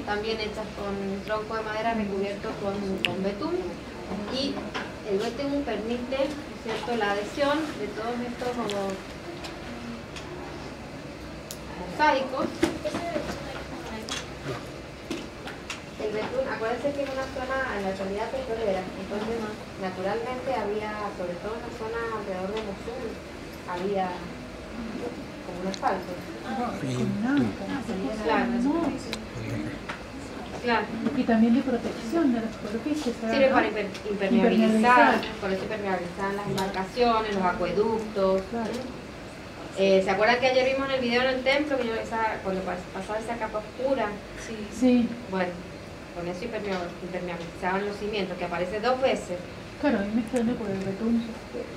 también hechas con tronco de madera recubierto con betún, y el betún permite, ¿cierto?, la adhesión de todos estos como mosaicos. El betún, acuérdense que es una zona en la actualidad petrolera, entonces naturalmente había, sobre todo en la zona alrededor de Mosul, había como unos falsos. Claro. Claro. Y también de protección de la superficie. Sirve para impermeabilizar, por eso impermeabilizan las embarcaciones, los acueductos. Claro. ¿Se acuerdan que ayer vimos en el video en el templo que cuando pasaba esa capa oscura? Sí, Bueno, con eso impermeabilizaban los cimientos, que aparece 2 veces. claro, y me extraña por el betún.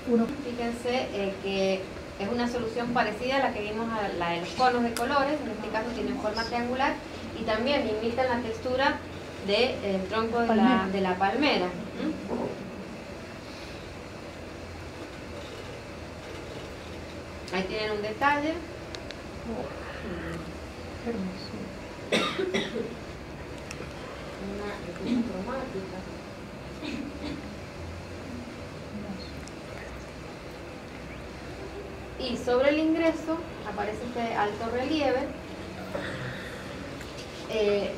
Uno. Fíjense que es una solución parecida a la que vimos, a la de los conos de colores, en este caso tienen forma triangular y también imitan la textura del tronco de la palmera. Ahí tienen un detalle. Qué hermoso. Una recurso cromática. Y sobre el ingreso aparece este alto relieve,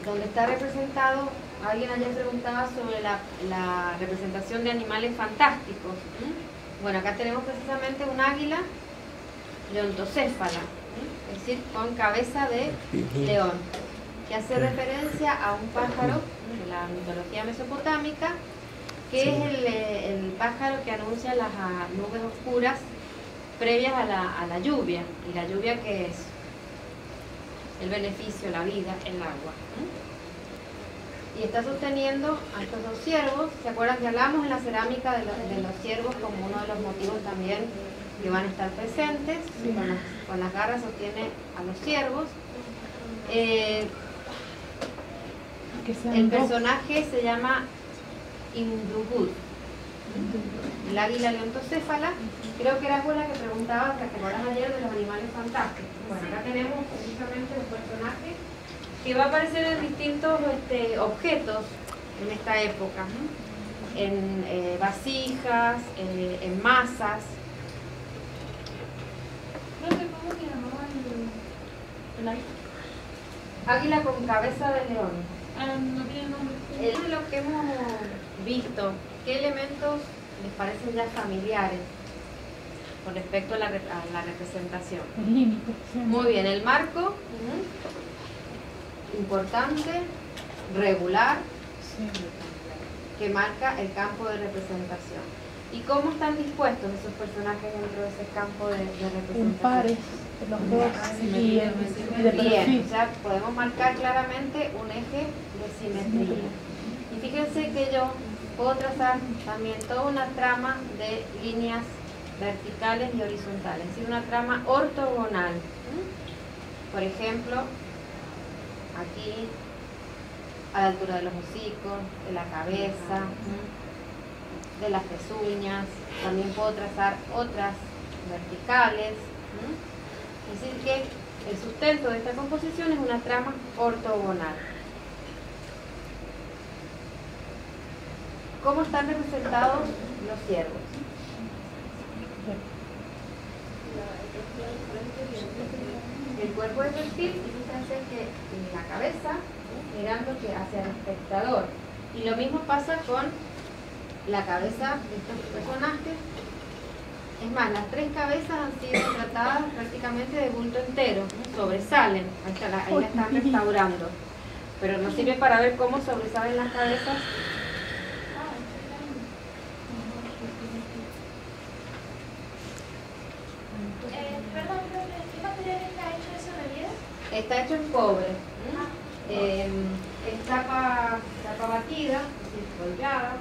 donde está representado, alguien ayer preguntaba sobre la representación de animales fantásticos. Bueno, acá tenemos precisamente un águila leontocéfala, es decir, con cabeza de león, que hace referencia a un pájaro de la mitología mesopotámica, que es el pájaro que anuncia las nubes oscuras previas a la lluvia. ¿Y la lluvia qué es? El beneficio, la vida, el agua. Y está sosteniendo a estos 2 ciervos. ¿Se acuerdan que hablamos en la cerámica de los ciervos como uno de los motivos también que van a estar presentes? Sí. Con las garras sostiene a los ciervos. El personaje se llama Indruhud, el águila leontocéfala. Creo que era la que preguntaba, que recordaban ayer, de los animales fantásticos. Bueno, acá tenemos precisamente un personaje que va a aparecer en distintos objetos en esta época, en vasijas, en masas. ¿Cómo se llamaba el águila? Águila con cabeza de león. No tiene nombre. De lo que hemos visto, ¿qué elementos les parecen ya familiares con respecto a la representación? El límite. Sí. Muy bien, el marco, importante, regular, Sí. que marca el campo de representación. ¿Y cómo están dispuestos esos personajes dentro de ese campo de representación? En pares, los dos y de Bien, perfil. o sea, podemos marcar claramente un eje de simetría. Y fíjense que yo puedo trazar también toda una trama de líneas verticales y horizontales, es decir, una trama ortogonal. Por ejemplo, aquí a la altura de los hocicos, de la cabeza, de las pezuñas, también puedo trazar otras verticales. Es decir, que el sustento de esta composición es una trama ortogonal. ¿Cómo están representados los ciervos? El cuerpo de perfil, y fíjense que la cabeza mirando hacia el espectador. Y lo mismo pasa con la cabeza de estos personajes. Es más, las tres cabezas han sido tratadas prácticamente de bulto entero, sobresalen, ahí la están restaurando. Pero nos sirve para ver cómo sobresalen las cabezas. Perdón, ¿qué material está hecho ese relieve? Está hecho en cobre. Es tapa batida, es decir, golpeada,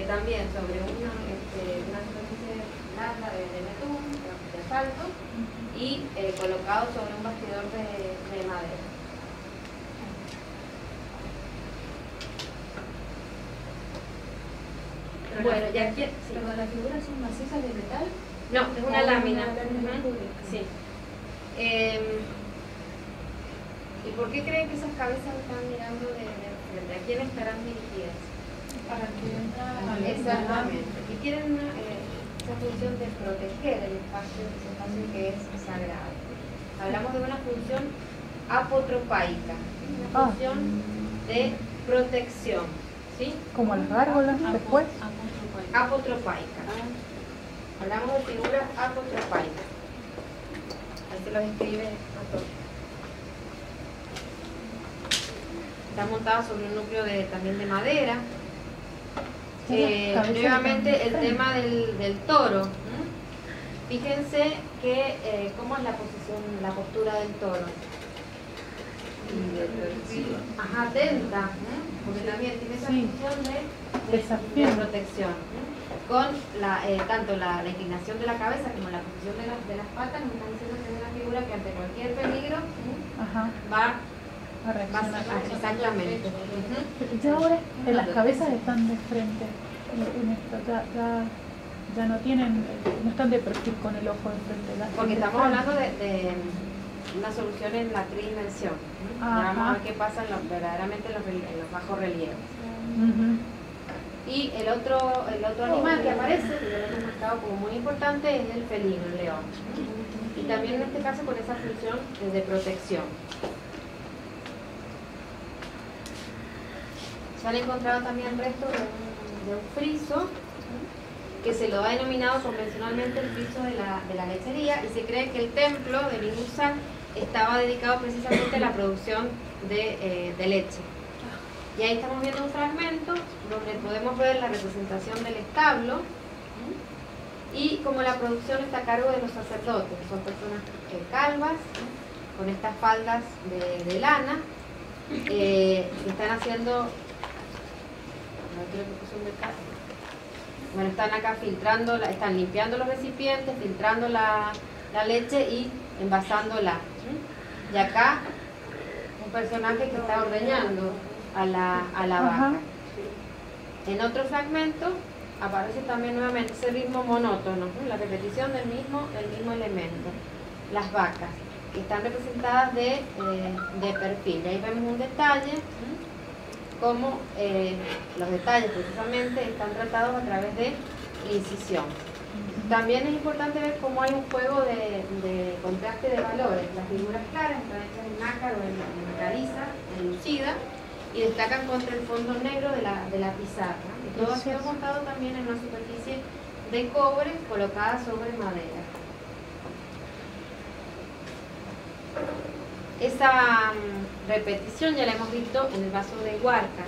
también sobre una superficie blanda de betún, de asfalto, y colocado sobre un bastidor de madera. Bueno, ya aquí. Sí. Pero las figuras son macizas de metal. No, es una lámina. Sí. ¿Y por qué creen que esas cabezas están mirando de frente? ¿A quién estarán dirigidas? Para que Exactamente. Y quieren esa función de proteger el espacio, ese espacio que es sagrado. Hablamos de una función apotropaica, una función de protección, ¿sí? Como las gárgolas después. Apotropaica. Hablamos de figuras apotropaicas. Ahí se los escribe a todos. Está montado sobre un núcleo también de madera. Nuevamente el tema del toro. Fíjense que cómo es la posición, la postura del toro. Ajá, atenta, porque también tiene esa función de protección. Con tanto la inclinación de la cabeza como la posición de las patas, nos están diciendo que es una figura que ante cualquier peligro va a reaccionar. Exactamente. Ya ahora las cabezas están de frente en esto, ya no tienen, no están de perfil con el ojo de frente. Porque estamos hablando de una solución en la tridimensión. Vamos a ver qué pasa verdaderamente en los bajos relieves. Y el otro animal que aparece, que yo lo hemos marcado como muy importante, es el felino, el león. Y también en este caso con esa función de protección. Se han encontrado también restos de un friso que se lo ha denominado convencionalmente el friso de la lechería, y se cree que el templo de Ninhursag estaba dedicado precisamente a la producción de leche. Y ahí estamos viendo un fragmento donde podemos ver la representación del establo y como la producción está a cargo de los sacerdotes, que son personas calvas, con estas faldas de lana, que están haciendo, bueno, están acá filtrando, están limpiando los recipientes, filtrando la leche y envasándola. Y acá un personaje que está ordeñando a la vaca. En otro fragmento aparece también nuevamente ese ritmo monótono, la repetición del mismo elemento. Las vacas, que están representadas de perfil. Y ahí vemos un detalle, como los detalles precisamente están tratados a través de incisión. También es importante ver cómo hay un juego de contraste de valores. Las figuras claras están hechas en nácar o en caliza, enlucida, y destacan contra el fondo negro de la pizarra. Y todo ha sido montado también en una superficie de cobre colocada sobre madera. Esa repetición ya la hemos visto en el vaso de Huarca.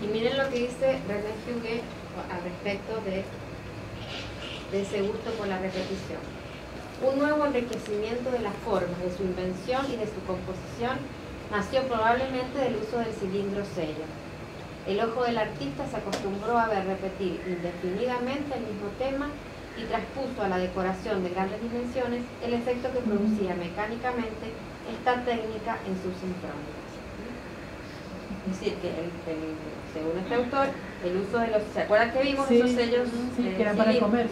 Y miren lo que dice René Huguet al respecto de ese gusto por la repetición. Un nuevo enriquecimiento de las formas, de su invención y de su composición nació probablemente del uso del cilindro sello. El ojo del artista se acostumbró a ver repetir indefinidamente el mismo tema y traspuso a la decoración de grandes dimensiones el efecto que producía mecánicamente esta técnica en sus sincrónicas. Es decir, que según este autor, el uso de los... ¿Se acuerdan que vimos esos sellos? Sí, que era para comer.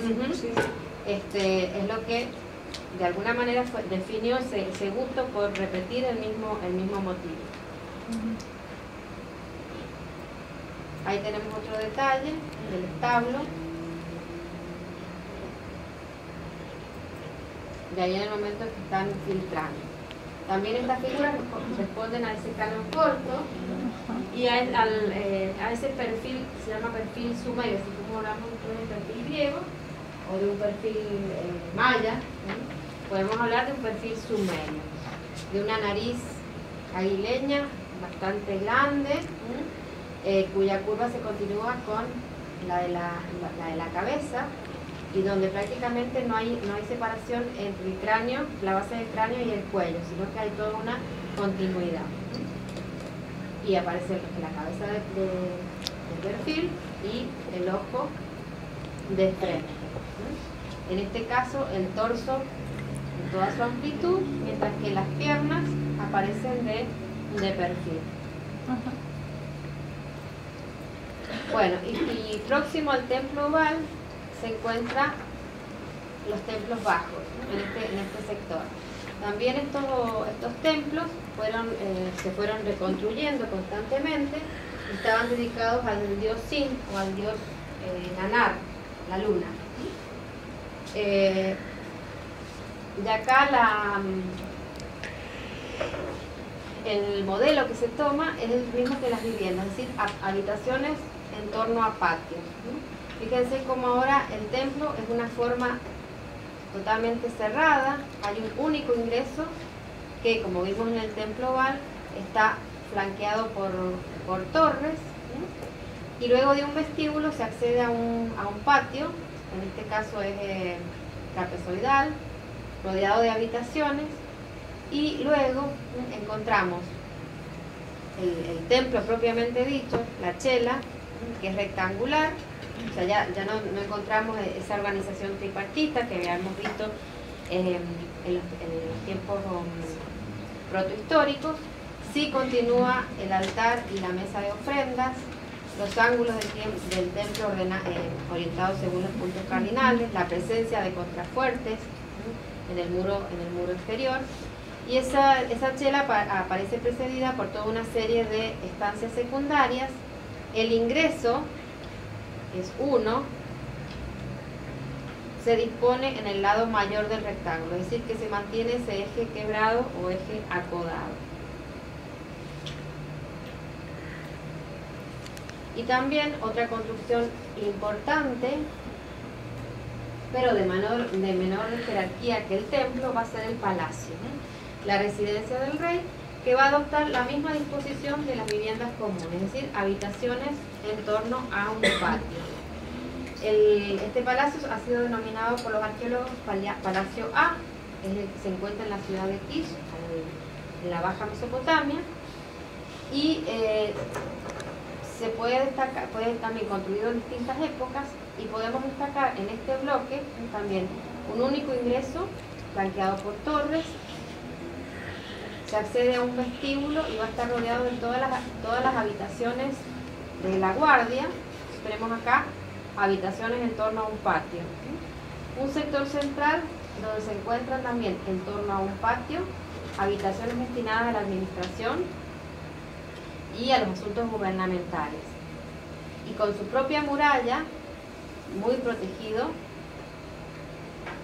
Es lo que de alguna manera definió ese gusto por repetir el mismo motivo. Ahí tenemos otro detalle del establo. De ahí en el momento que están filtrando. También estas figuras responden a ese canon corto y a ese perfil, se llama perfil sumerio, así como hablamos de un perfil griego o de un perfil maya, podemos hablar de un perfil sumerio, de una nariz aguileña bastante grande, cuya curva se continúa con la de la cabeza, y donde prácticamente no hay separación entre el cráneo, la base del cráneo y el cuello, sino que hay toda una continuidad. Y aparece la cabeza del perfil y el ojo de frente. En este caso, el torso en toda su amplitud, mientras que las piernas aparecen de perfil. Bueno, y próximo al templo oval se encuentran los templos bajos, ¿no? en este sector. También estos templos se fueron reconstruyendo constantemente, estaban dedicados al dios Sin o al dios Nanar, la luna. De acá el modelo que se toma es el mismo que las viviendas, es decir, habitaciones en torno a patios, ¿no? Fíjense cómo ahora el templo es una forma totalmente cerrada, hay un único ingreso que, como vimos en el templo oval, está flanqueado por torres, ¿sí? Y luego de un vestíbulo se accede a un patio, en este caso es trapezoidal, rodeado de habitaciones, y luego encontramos el templo propiamente dicho, la chela, que es rectangular. O sea, ya no encontramos esa organización tripartita que habíamos visto en los tiempos protohistóricos. Sí continúa el altar y la mesa de ofrendas, los ángulos del templo orientados según los puntos cardinales, la presencia de contrafuertes en el muro exterior. Y esa chela aparece precedida por toda una serie de estancias secundarias. El ingreso es 1, se dispone en el lado mayor del rectángulo, es decir, que se mantiene ese eje quebrado o eje acodado. Y también otra construcción importante, pero de menor jerarquía que el templo, va a ser el palacio, ¿no? La residencia del rey, que va a adoptar la misma disposición de las viviendas comunes, es decir, habitaciones en torno a un patio. Este palacio ha sido denominado por los arqueólogos Palacio A, se encuentra en la ciudad de Kish, en la Baja Mesopotamia, y se puede destacar, puede también construido en distintas épocas, y podemos destacar en este bloque también un único ingreso flanqueado por torres. Se accede a un vestíbulo y va a estar rodeado de todas las habitaciones de la guardia. Tenemos acá habitaciones en torno a un patio. Un sector central donde se encuentran también en torno a un patio habitaciones destinadas a la administración y a los asuntos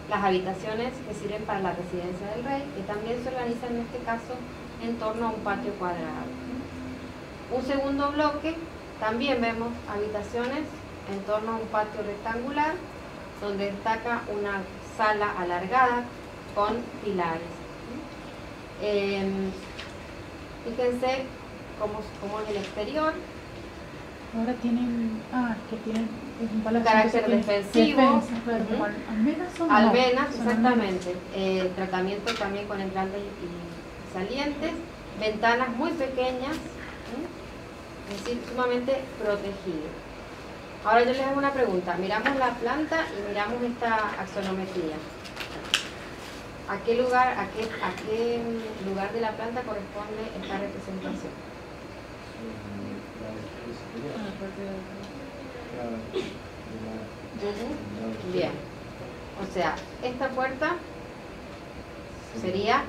las habitaciones que sirven para la residencia del rey, que también se organizan en este caso en torno a un patio cuadrado. Un segundo bloque, también vemos habitaciones en torno a un patio rectangular, donde destaca una sala alargada con pilares. Fíjense cómo en el exterior. Ahora tienen, que tienen un palacio Carácter defensivo. Defensa, claro, como almenas son. Almenas, son exactamente. Tratamiento también con entrantes y salientes. Ventanas muy pequeñas, es decir, sumamente protegido. Ahora yo les hago una pregunta. Miramos la planta y miramos esta axonometría. ¿A qué lugar de la planta corresponde esta representación? Bien. O sea, esta puerta sería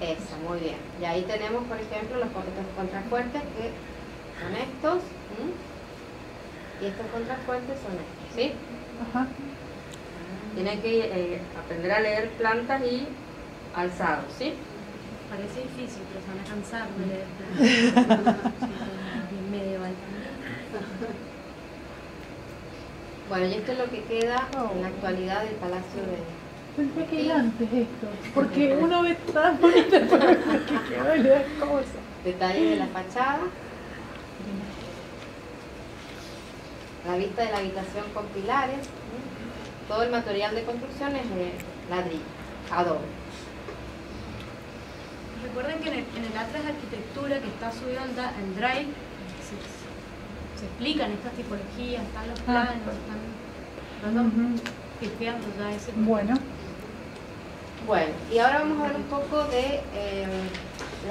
esa, muy bien. Y ahí tenemos, por ejemplo, los contrafuertes que son estos. Y estos contrafuertes son estos, ¿sí? Ajá. Tienen que aprender a leer plantas y alzados, ¿sí? Parece difícil, pero se van a cansar de leer plantas. Medieval también. Bueno, y esto es lo que queda en la actualidad del Palacio de... Pensé que era antes esto, porque uno ve tan bonito que quedó y le da cosas. Detalles de la fachada. La vista de la habitación con pilares. Todo el material de construcción es de ladrillo, adobe. Recuerden que en el Atlas de Arquitectura que está subido al Drive se explican estas tipologías, están los planos, están fijando ya ese. Bueno, y ahora vamos a ver un poco de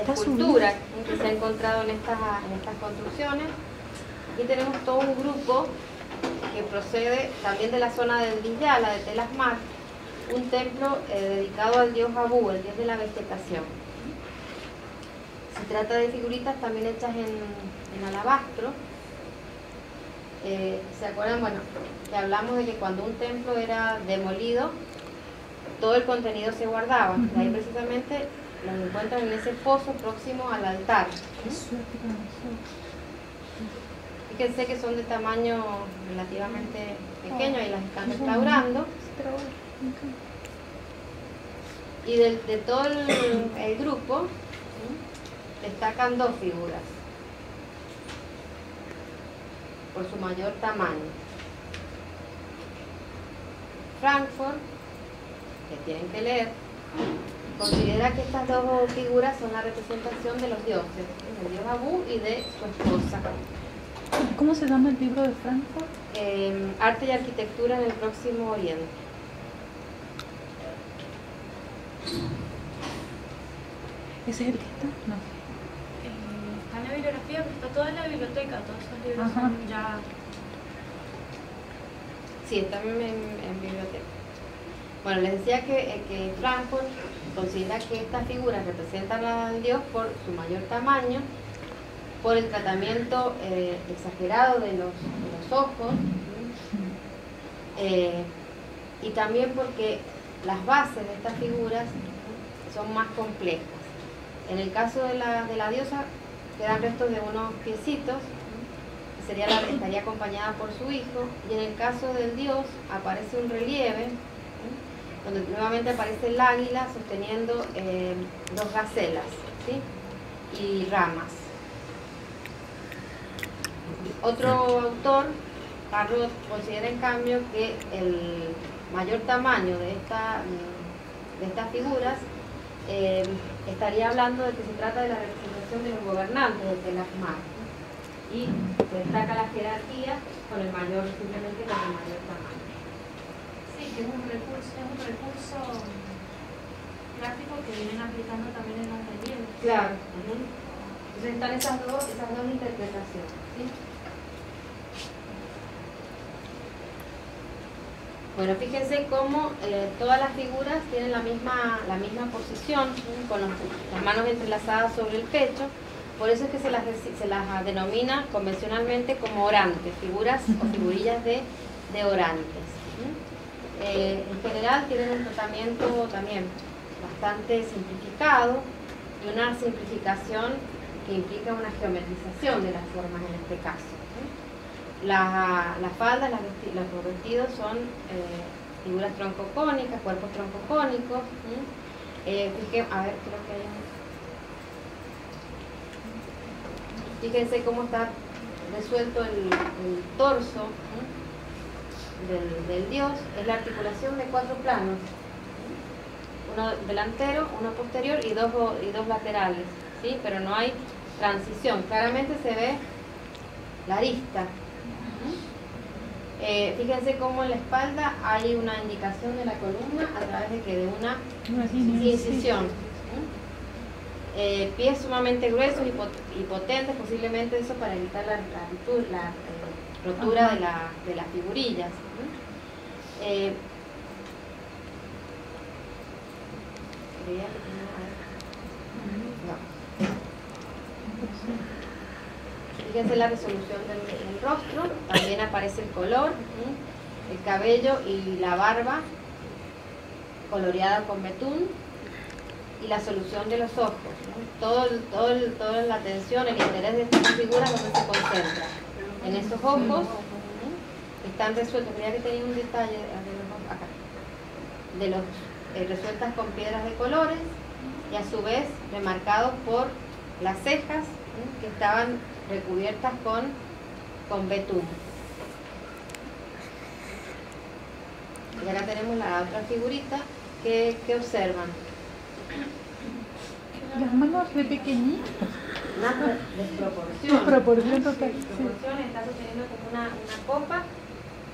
la escultura que se ha encontrado en estas construcciones. Aquí tenemos todo un grupo que procede también de la zona del Diyala, de Tel Asmar, un templo dedicado al dios Abu, el dios de la vegetación. Se trata de figuritas también hechas en alabastro. ¿Se acuerdan? Bueno, que hablamos de que cuando un templo era demolido, todo el contenido se guardaba. Y ahí precisamente los encuentran en ese pozo próximo al altar. Fíjense que son de tamaño relativamente pequeño y las están restaurando. Y de todo el grupo destacan dos figuras por su mayor tamaño. Frankfurt, que tienen que leer, considera que estas dos figuras son la representación de los dioses, del dios Abu y de su esposa. ¿cómo se llama el libro de Frankfurt? Arte y arquitectura en el Próximo Oriente. ¿Ese es el que está? No. Está en la bibliografía, pero está toda en la biblioteca, todos esos libros Ajá. son ya... Sí, está en biblioteca. Bueno, les decía que Frankfurt considera que estas figuras representan al dios por su mayor tamaño, por el tratamiento exagerado de los ojos, y también porque las bases de estas figuras son más complejas. En el caso de la diosa quedan restos de unos piecitos, que estaría acompañada por su hijo, y en el caso del dios aparece un relieve, donde nuevamente aparece el águila sosteniendo dos gacelas, ¿sí? Y ramas. Otro autor, Carrot, considera en cambio que el mayor tamaño de estas figuras estaría hablando de que se trata de la representación de los gobernantes de Tel Asmar, y se destaca la jerarquía con el mayor, simplemente con el mayor tamaño. Sí, que es un recurso gráfico que vienen aplicando también en los relieves. Claro. Entonces están esas dos interpretaciones, ¿sí? Bueno, fíjense cómo todas las figuras tienen la misma posición, ¿sí? Con las manos entrelazadas sobre el pecho. Por eso es que se las denomina convencionalmente como orantes, figuras o figurillas de orantes. en general tienen un tratamiento también bastante simplificado y una simplificación que implica una geometrización de las formas en este caso. Las faldas, los vestidos son figuras troncocónicas, cuerpos troncocónicos. A ver, creo que hay fíjense cómo está resuelto el torso del dios. Es la articulación de 4 planos, uno delantero, uno posterior y dos laterales, ¿sí? Pero no hay transición, claramente se ve la arista. Fíjense cómo en la espalda hay una indicación de la columna a través de que de una incisión. Pies sumamente gruesos y potentes, posiblemente eso para evitar la rotura de las figurillas. Fíjense la resolución del rostro, también aparece el color, el cabello y la barba coloreada con betún y la solución de los ojos. Toda la atención, el interés de estas figuras donde se concentra. En esos ojos están resueltos, creía que tenía un detalle acá, de los resueltas con piedras de colores y a su vez remarcados por las cejas que estaban recubiertas con betún. Y acá tenemos la otra figurita que observan. Las manos de pequeñitas. Una desproporción. Desproporción total. Desproporción, está sosteniendo como una copa,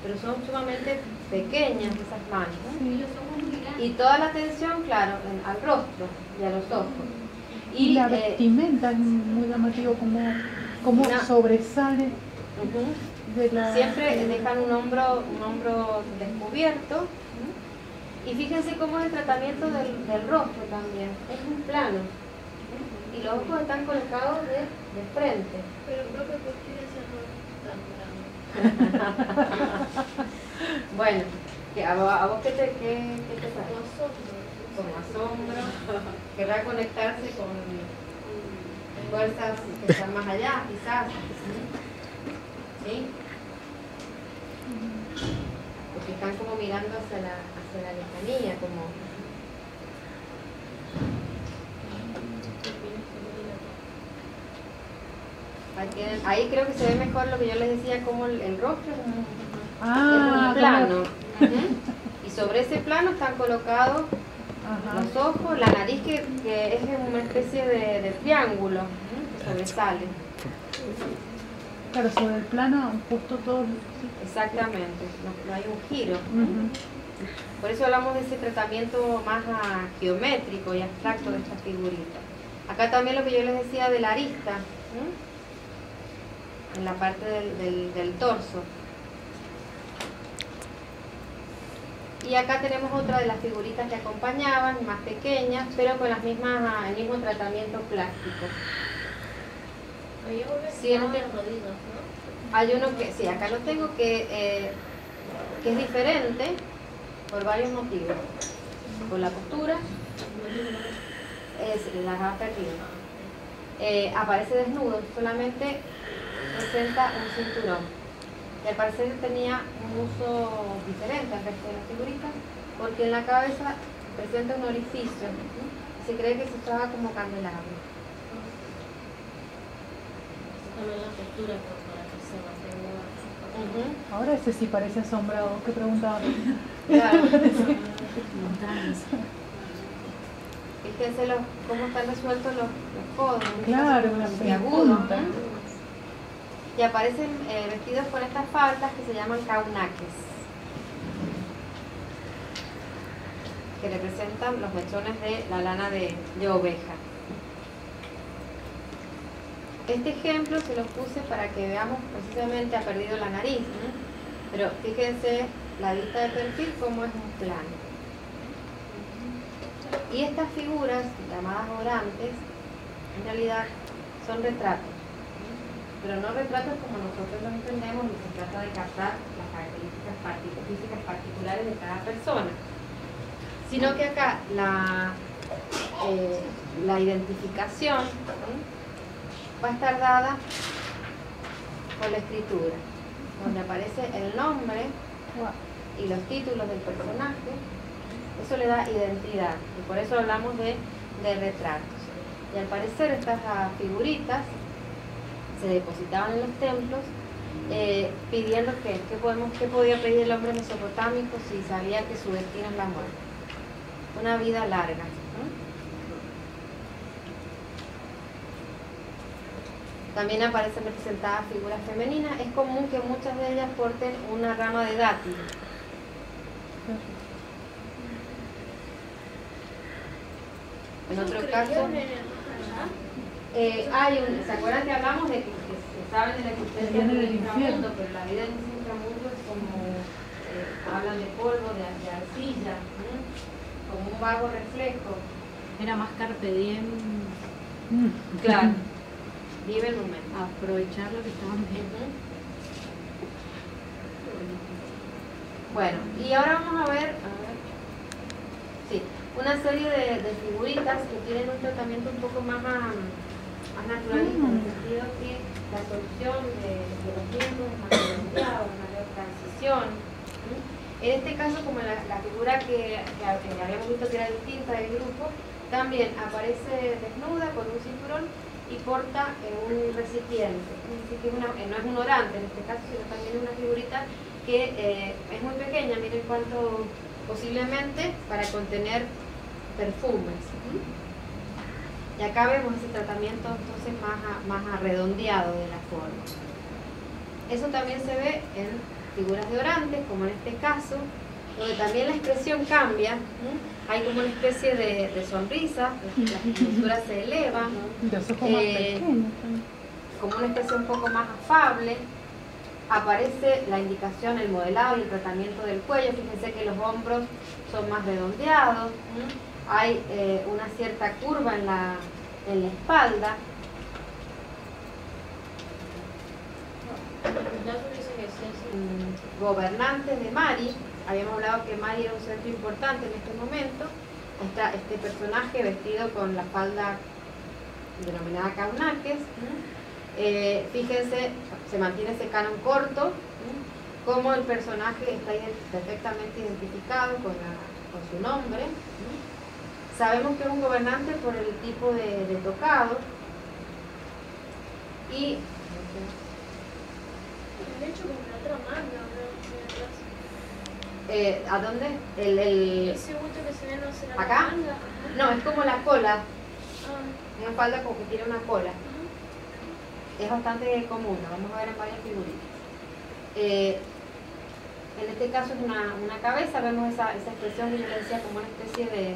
pero son sumamente pequeñas esas manos, ¿no? Y toda la atención, claro, al rostro y a los ojos. Y la vestimenta es muy llamativo, como sobresale de la... Siempre dejan un hombro descubierto. Y fíjense cómo es el tratamiento del rostro también. Es un plano. Y los ojos están colocados de frente. Pero creo que ¿por qué ese tan grande? Bueno, ¿a vos qué te pasa? Como asombro. Querrá conectarse con fuerzas que están más allá, quizás. ¿Sí? Porque están como mirando hacia la lejanía, como... Ahí creo que se ve mejor lo que yo les decía, como el rostro es un plano. Y sobre ese plano están colocados los ojos, la nariz que es una especie de triángulo que sobresale. Claro, sobre el plano puesto todo. Exactamente, no hay un giro. Por eso hablamos de ese tratamiento más geométrico y abstracto de esta figurita. Acá también lo que yo les decía de la arista, en la parte del torso. Y acá tenemos otra de las figuritas que acompañaban, más pequeñas, pero con las mismas, el mismo tratamiento plástico. Sí, hay uno que, sí, acá lo tengo, que es diferente por varios motivos. Por la postura, las ha perdido. Aparece desnudo, solamente presenta un cinturón. Y al parecer tenía un uso diferente al resto de las figuritas, porque en la cabeza presenta un orificio. Se cree que se usaba como candelabro. También la postura para que se mantenga. Ahora ese sí parece asombrado. ¿Qué preguntaba? Claro. Fíjense cómo están resueltos los codos. Claro, una agudos. Y aparecen vestidos con estas faldas que se llaman caunaques, que representan los mechones de la lana de oveja. Este ejemplo se los puse para que veamos, precisamente ha perdido la nariz, ¿no? Pero fíjense la vista de perfil como es un plano. Y estas figuras llamadas orantes en realidad son retratos. pero no retratos como nosotros los entendemos, y se trata de captar las características físicas particulares de cada persona, sino que acá la identificación va a estar dada por la escritura, donde aparece el nombre y los títulos del personaje. Eso le da identidad, y por eso hablamos de retratos. Y al parecer estas figuritas se depositaban en los templos pidiendo qué podía pedir el hombre mesopotámico si sabía que su destino es la muerte. Una vida larga. También aparecen representadas figuras femeninas. Es común que muchas de ellas porten una rama de dátil. En otro caso, ¿se acuerdan que hablamos de que saben de la existencia del inframundo? Pero la vida en ese inframundo es como, hablan de polvo, de arcilla, como un vago reflejo. Era más carpe diem. Claro, vive el momento. Aprovechar lo que estaban viendo. Bueno, y ahora vamos a ver, sí, una serie de figuritas que tienen un tratamiento un poco más naturalista, en el sentido que la solución de los tiempos es más redondeada, mayor transición. En este caso, como la figura que habíamos visto que era distinta del grupo, también aparece desnuda con un cinturón y porta un recipiente. Es decir, que no es un orante en este caso, sino también una figurita que es muy pequeña, miren cuánto, posiblemente para contener perfumes. Y acá vemos ese tratamiento entonces más redondeado de la forma. Eso también se ve en figuras de orantes, como en este caso, donde también la expresión cambia. Hay como una especie de sonrisa, la postura se eleva, como una expresión un poco más afable. Aparece la indicación, el modelado y el tratamiento del cuello. Fíjense que los hombros son más redondeados. Hay una cierta curva en la espalda. Gobernantes de Mari. Habíamos hablado que Mari era un centro importante en este momento. Está este personaje vestido con la falda denominada caunakes. Fíjense, se mantiene ese canon corto, como el personaje está perfectamente identificado con su nombre. Sabemos que es un gobernante por el tipo de tocado. Y de hecho, como la otra manga, ¿a dónde? Ese bulto que se ve no será ¿acá? la manga. No, es como la cola. Ah, Una falda como que tiene una cola. Es bastante común, lo vamos a ver en varias figuritas. En este caso es una cabeza, vemos esa expresión que yo le decía como una especie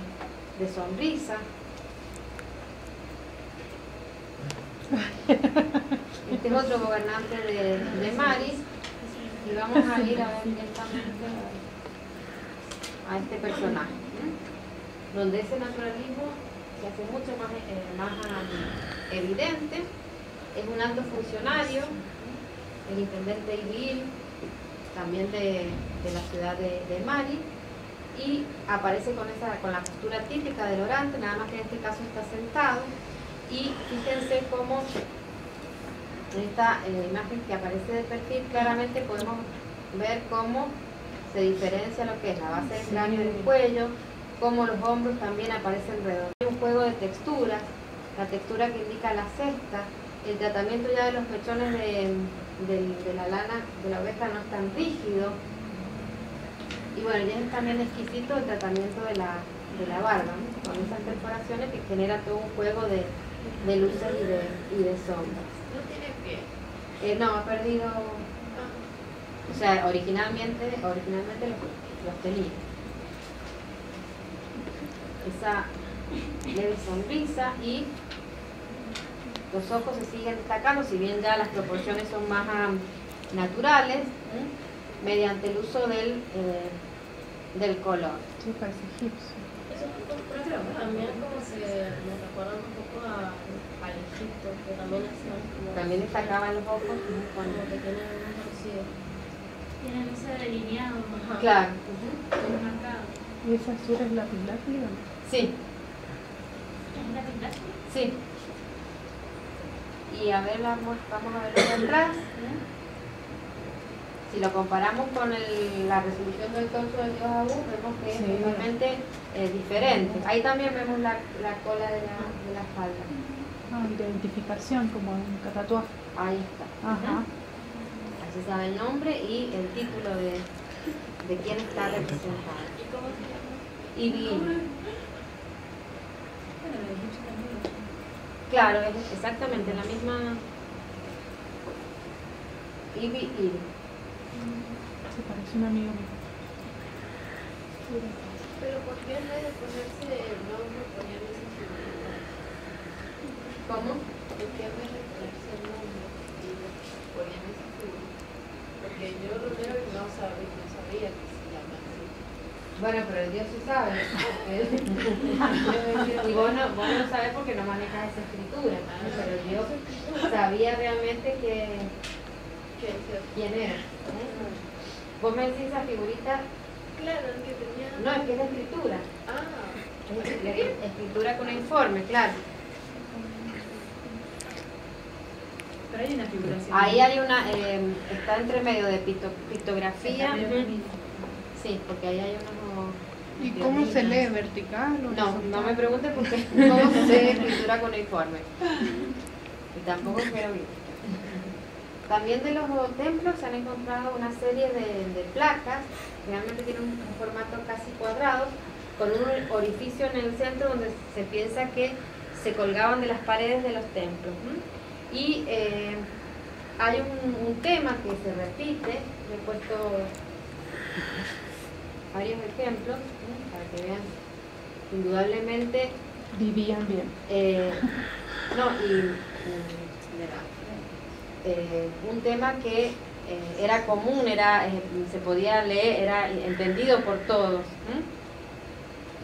de sonrisa. Este es otro gobernante de Mari, y vamos a ir a ver directamente a este personaje, donde ese naturalismo se hace mucho más evidente. Es un alto funcionario, el intendente Ibil, también de la ciudad de Mari, y aparece con la postura típica del orante, nada más que en este caso está sentado. Y fíjense cómo en esta imagen que aparece de perfil claramente podemos ver cómo se diferencia lo que es la base del cráneo y del cuello, cómo los hombros también aparecen redondos. Hay un juego de texturas, la textura que indica la cesta, el tratamiento ya de los mechones de la lana de la oveja no es tan rígido. Y bueno, ya es también exquisito el tratamiento de la barba, ¿no? Con esas perforaciones que genera todo un juego de luces y de sombras. no tiene pie. No, ha perdido, o sea, originalmente los tenía. Esa leve sonrisa, y los ojos se siguen destacando, si bien ya las proporciones son más naturales, mediante el uso del color. Sí, parece egipcio. Esos tipos también como se me recuerdan un poco al Egipto Exacto, que también hacían como... También destacaban los ojos Como que tienen un parecido. Tienen ese delineado, Claro. marcado. ¿Y esa azul es la lápiz? Sí, ¿Es la pintaje? sí. Y a ver, vamos a ver de atrás. Si lo comparamos con la resolución del torso del dios Abu, vemos que Sí. es totalmente diferente. Ahí también vemos la cola de la falda. Ah, identificación, como un tatuaje. Ahí está. Ajá. Así se sabe el nombre y el título de quién está representado. ¿Y cómo se llama? Y bien. Claro, es exactamente la misma. Ibi. Se parece un amigo mío. Pero ¿por qué en vez de ponerse el nombre ponían esa figura? ¿Cómo? ¿Por qué en vez de ponerse el nombre ponían esa figura? Porque yo Romero no sabía que se llama así. Bueno, pero el Dios sí sabe. Y vos no lo sabes porque no manejas esa escritura. Pero el Dios sabía realmente quién era. Vos me decís esa figurita. Claro, el que tenía... No, es que es de escritura. Ah, Es escritura con informe, claro. Pero hay una figuración. Ahí hay una, está entre medio de pictografía. Sí, porque ahí hay unos... ¿Y cómo se lee? ¿Vertical o No, horizontal? no me preguntes porque cómo se lee escritura con informe. Y tampoco jeroglífica. También de los templos se han encontrado una serie de placas, realmente tienen un formato casi cuadrado, con un orificio en el centro donde se piensa que se colgaban de las paredes de los templos. Y hay un tema que se repite, he puesto varios ejemplos para que vean, indudablemente Vivían bien. Un tema que era común, se podía leer, era entendido por todos,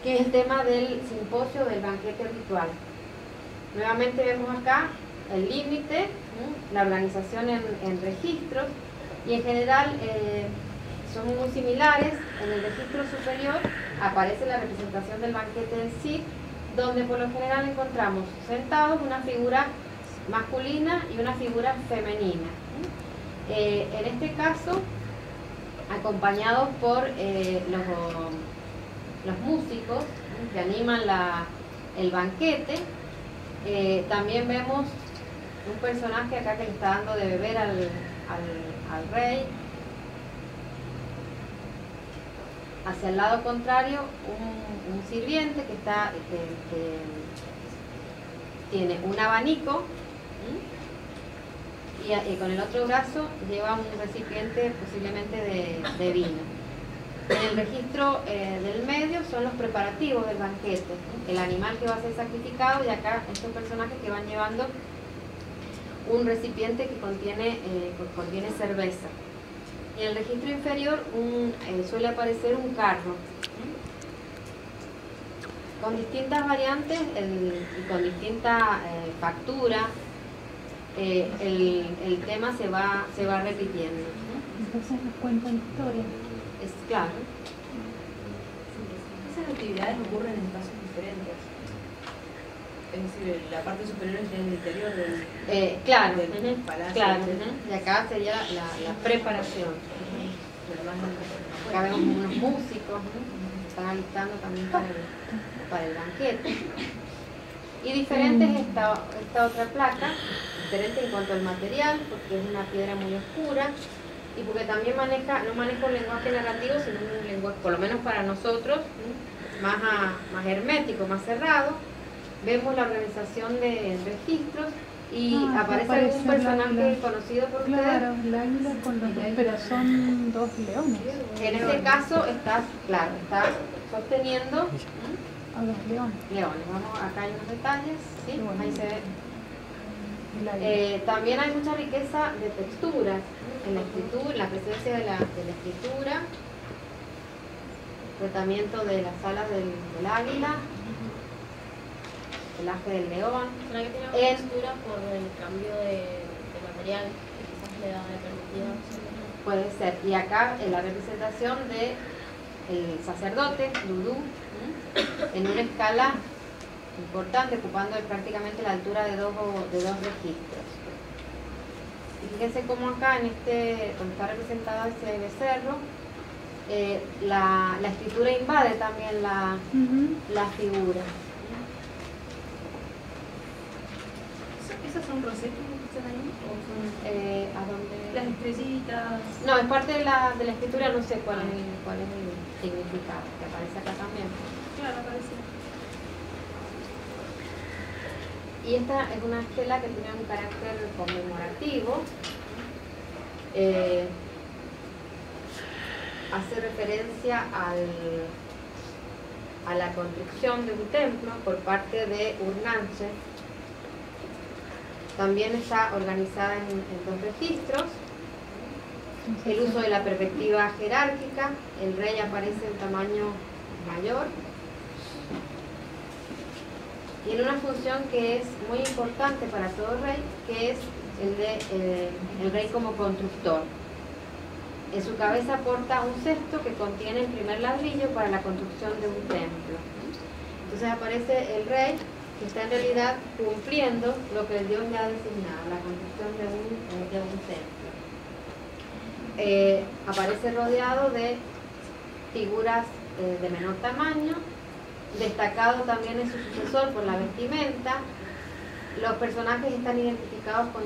que es el tema del simposio del banquete ritual. Nuevamente vemos acá el límite, la organización en registros, y en general son muy similares. En el registro superior aparece la representación del banquete en sí, donde por lo general encontramos sentados una figura masculina y una figura femenina. En este caso, acompañados por los músicos que animan el banquete. También vemos un personaje acá que le está dando de beber al rey. Hacia el lado contrario, un sirviente que tiene un abanico y con el otro brazo lleva un recipiente posiblemente de vino. En el registro del medio son los preparativos del banquete, el animal que va a ser sacrificado, y acá estos personajes que van llevando un recipiente que contiene cerveza. Y en el registro inferior suele aparecer un carro con distintas variantes y con distinta factura. El tema se va repitiendo. Entonces nos cuentan historias. Es claro. Esas actividades ocurren en espacios diferentes. Es decir, la parte superior es en el interior del Claro, palacio. claro. Y acá sería la preparación. Acá vemos unos músicos que están alistando también para el banquete. Y diferente es esta otra placa, diferente en cuanto al material, porque es una piedra muy oscura y porque también no maneja un lenguaje narrativo, sino un lenguaje, por lo menos para nosotros, más hermético, más cerrado. Vemos la organización de registros y aparece algún personaje conocido por ustedes. Claro, el águila con los dos, pero son dos leones. En este caso está sosteniendo A los leones. leones. Vamos, acá hay unos detalles, ¿sí? Qué bonito. Ahí se ve. El águila. También hay mucha riqueza de texturas en la escritura, la presencia de la escritura, tratamiento de las alas del águila. pelaje del león. ¿Será que tiene una textura por el cambio de material que quizás le da permitida? Puede ser. Y acá en la representación de el sacerdote, Dudú, en una escala importante, ocupando prácticamente la altura de dos registros. Y fíjense cómo acá, donde está representado ese becerro, la escritura invade también la figura. ¿Esas son rosetas que están ahí? ¿O son ¿A dónde? las estrellitas? No, es parte de la escritura, no sé cuál es el significado, que aparece acá también. Claro, aparece. Y esta es una estela que tiene un carácter conmemorativo. Hace referencia a la construcción de un templo por parte de Urnanche. También está organizada en dos registros. El uso de la perspectiva jerárquica, el rey aparece en tamaño mayor. Y en una función que es muy importante para todo rey, que es el rey como constructor. En su cabeza porta un cesto que contiene el primer ladrillo para la construcción de un templo. Entonces aparece el rey, que está en realidad cumpliendo lo que el Dios le ha designado, la construcción de un templo. Aparece rodeado de figuras de menor tamaño, destacado también es su sucesor por la vestimenta. Los personajes están identificados con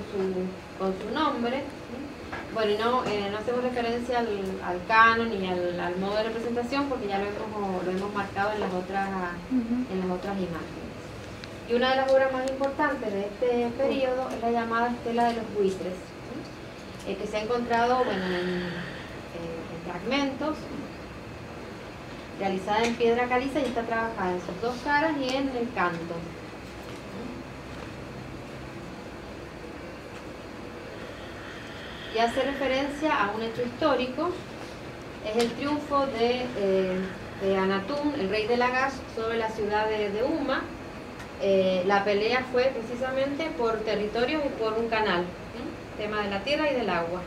su nombre. Bueno, y no hacemos referencia al canon y al modo de representación porque ya lo hemos marcado en las otras imágenes. Y una de las obras más importantes de este periodo es la llamada Estela de los Buitres, que se ha encontrado en fragmentos, realizada en piedra caliza y está trabajada en sus dos caras y en el canto. Y hace referencia a un hecho histórico, es el triunfo de Anatún, el rey de Lagash, sobre la ciudad de Umma. La pelea fue precisamente por territorios y por un canal, tema de la tierra y del agua.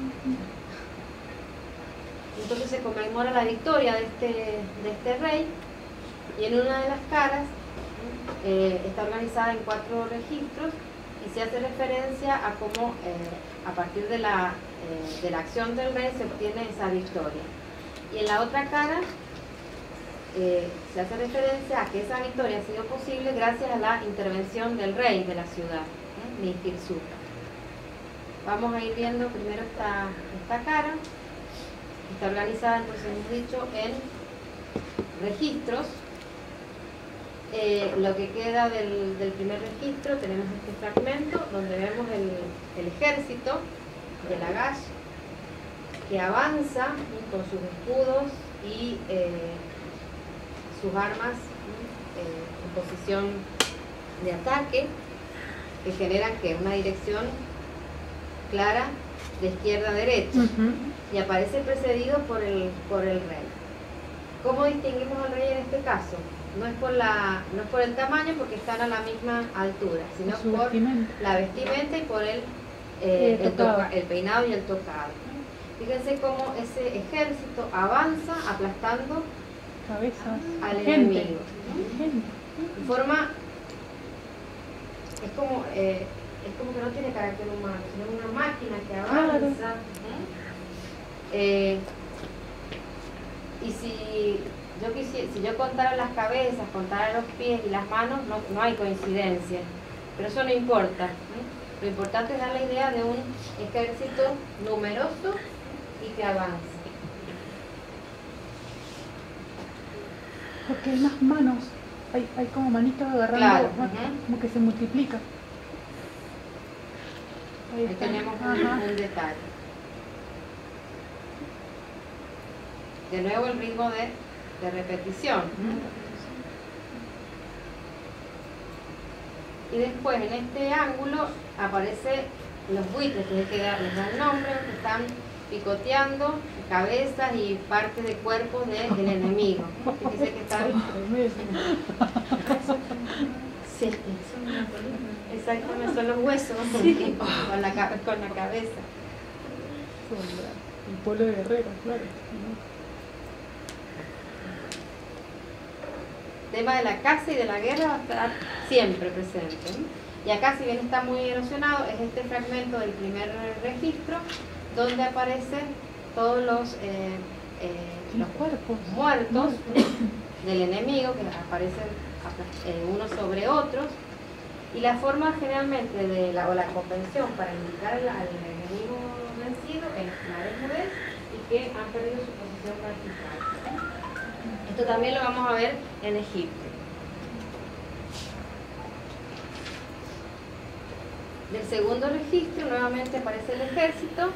Entonces se conmemora la victoria de este rey, y en una de las caras está organizada en 4 registros y se hace referencia a cómo a partir de la acción del rey se obtiene esa victoria. Y en la otra cara se hace referencia a que esa victoria ha sido posible gracias a la intervención del rey de la ciudad, Nintirsuta. Vamos a ir viendo primero esta cara. Está organizada, entonces hemos dicho, en registros. Lo que queda del primer registro, tenemos este fragmento donde vemos el ejército de Lagash que avanza con sus escudos y sus armas en posición de ataque, que generan una dirección clara de izquierda a derecha. Y aparece precedido por el rey. ¿Cómo distinguimos al rey en este caso? No es por el tamaño, porque están a la misma altura, sino por la vestimenta y por el peinado y el tocado. Fíjense cómo ese ejército avanza aplastando cabezas al enemigo. De forma, es como que no tiene carácter humano, sino una máquina que avanza. Y si yo contara las cabezas, contara los pies y las manos, no hay coincidencia, pero eso no importa. Lo importante es dar la idea de un ejército numeroso y que avanza. Porque hay más manos, hay como manitos agarrando, claro, como que se multiplica. Ahí tenemos un detalle. De nuevo el ritmo de repetición. Y después en este ángulo aparece los buitres, que es el que les da el nombre, que están picoteando cabezas y partes de cuerpo del enemigo. Fíjense que están Sí, exactamente, son los huesos con la cabeza. El pueblo de Guerrero, claro. El tema de la caza y de la guerra va a estar siempre presente, ¿no? Y acá, si bien está muy erosionado, es este fragmento del primer registro donde aparecen todos los cuerpos muertos del enemigo, que aparecen unos sobre otros, y la forma generalmente o la convención para indicar al enemigo vencido es la desnudez y que han perdido su posición vertical. Esto también lo vamos a ver en Egipto. Del segundo registro nuevamente aparece el ejército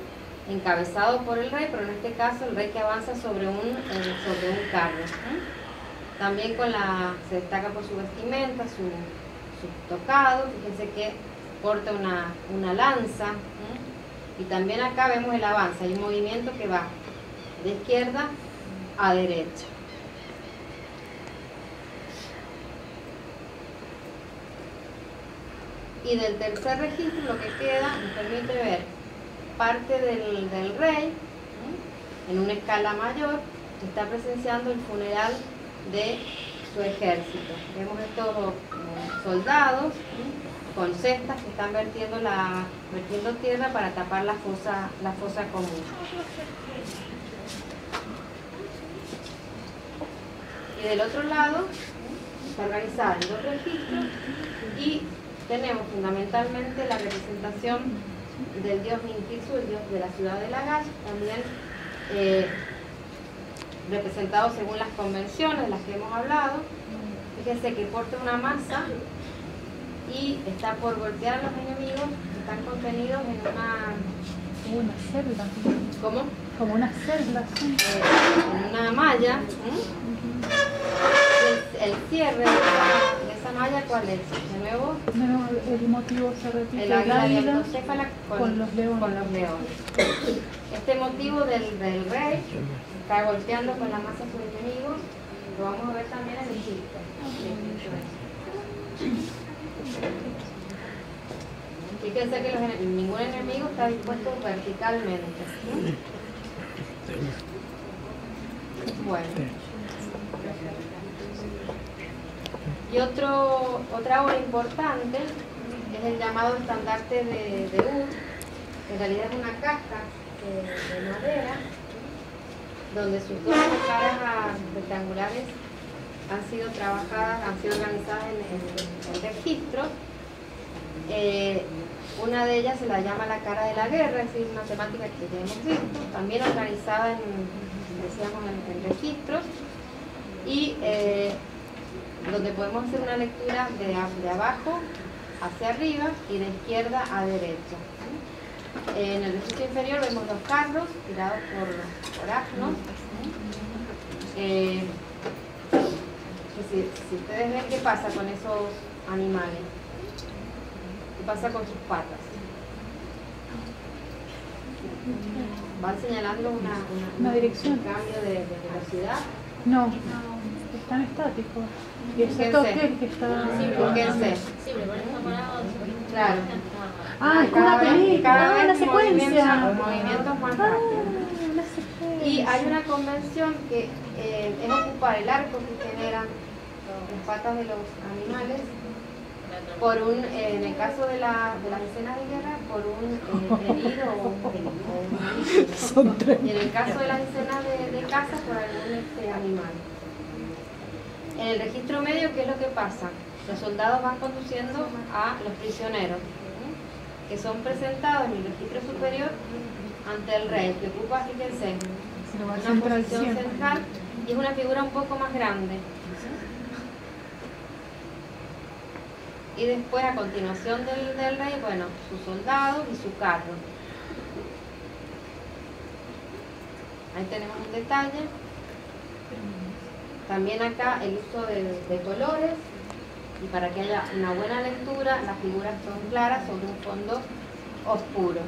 encabezado por el rey, pero en este caso el rey que avanza sobre un carro. También se destaca por su vestimenta, su tocado. Fíjense que porta una lanza. Y también acá vemos el avance, hay un movimiento que va de izquierda a derecha. Y del tercer registro lo que queda nos permite ver parte del rey en una escala mayor que está presenciando el funeral de su ejército. Vemos estos soldados con cestas que están vertiendo tierra para tapar la fosa común. Y del otro lado está organizada en dos registros y tenemos fundamentalmente la representación del dios Nintirsu, el dios de la ciudad de Lagash, también representado según las convenciones de las que hemos hablado. Fíjense que porta una masa y está por golpear a los enemigos que están contenidos en una celda. ¿Cómo? Como una celda, sí. En una malla. El cierre de esa malla, ¿cuál es? De nuevo, el motivo se repite, el águila diantocéfala con los leones. Este motivo del rey está golpeando con la masa a sus enemigos, lo vamos a ver también en Egipto. Fíjense que ningún enemigo está dispuesto verticalmente. Bueno. Y otra obra importante es el llamado estandarte de Ur. En realidad es una caja de madera donde sus dos caras rectangulares han sido trabajadas, han sido organizadas en registros. Una de ellas se la llama la cara de la guerra, es decir, una temática que ya hemos visto, también organizada en registros, y donde podemos hacer una lectura de abajo hacia arriba y de izquierda a derecha. En el registro inferior vemos los carros tirados por asnos. Si ustedes ven qué pasa con esos animales, qué pasa con sus patas. ¿Van señalando una dirección? Un cambio de velocidad? No, están estáticos. Y excepto aquel que está... Fíjense. Sí, pero está parado. Claro. Ah, es una película, una secuencia. Movimientos más rápidos. Y hay una convención que es ocupar el arco que generan las patas de los animales en el caso de las escenas de guerra, por un herido o un herido. Y en el caso de las escenas de caza, por algún animal. En el registro medio, ¿qué es lo que pasa? Los soldados van conduciendo a los prisioneros, que son presentados en el registro superior ante el rey, que ocupa, fíjense, una posición central y es una figura un poco más grande. Y después, a continuación del rey, bueno, sus soldados y su carro. Ahí tenemos un detalle. También acá el uso de colores, y para que haya una buena lectura, las figuras son claras sobre un fondo oscuro.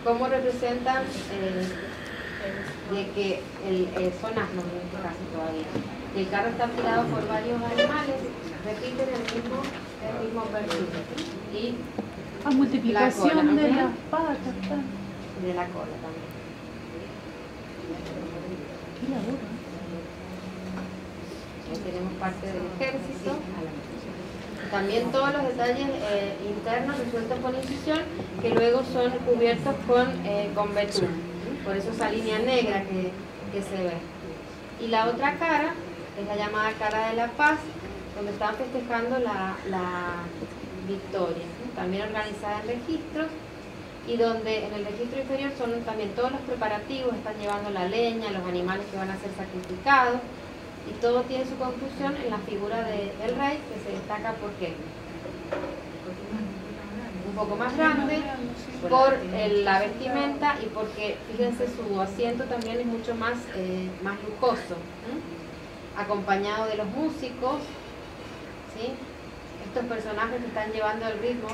¿Cómo representan de que son asnos en este caso todavía. Y el carro está tirado por varios animales, repiten el mismo perfil. Y a multiplicación de las patas. De la cola también. Qué laburo. Ahí tenemos parte del ejército. También todos los detalles internos resueltos con incisión que luego son cubiertos con betún. Por eso esa línea negra que se ve. Y la otra cara es la llamada cara de la paz, donde están festejando la victoria, ¿sí? También organizada en registros, y donde en el registro inferior son también todos los preparativos, están llevando la leña, los animales que van a ser sacrificados, y todo tiene su conclusión en la figura del rey, que se destaca porque un poco más grande, por la vestimenta y porque, fíjense, su asiento también es mucho más lujoso, acompañado de los músicos, ¿sí? Estos personajes que están llevando el ritmo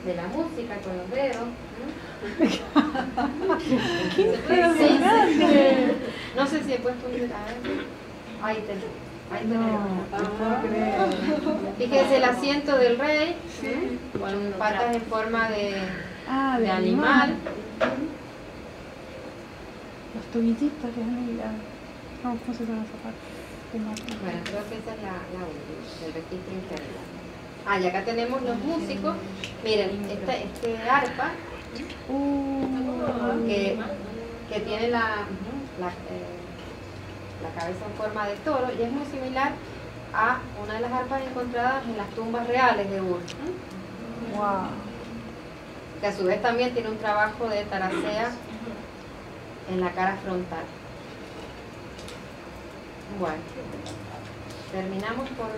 de la música con los dedos. No sé si he puesto un... A ver. Ahí tenemos. Fíjense el asiento del rey, con patas en forma de animal. Los tobillitos que hay. ¿Cómo se llama esa parte? Bueno, creo que esa es la última, del registro interior. Y acá tenemos los músicos. Miren, este arpa que tiene la cabeza en forma de toro, y es muy similar a una de las arpas encontradas en las tumbas reales de Ur. Wow. Que a su vez también tiene un trabajo de taracea en la cara frontal. Bueno, terminamos por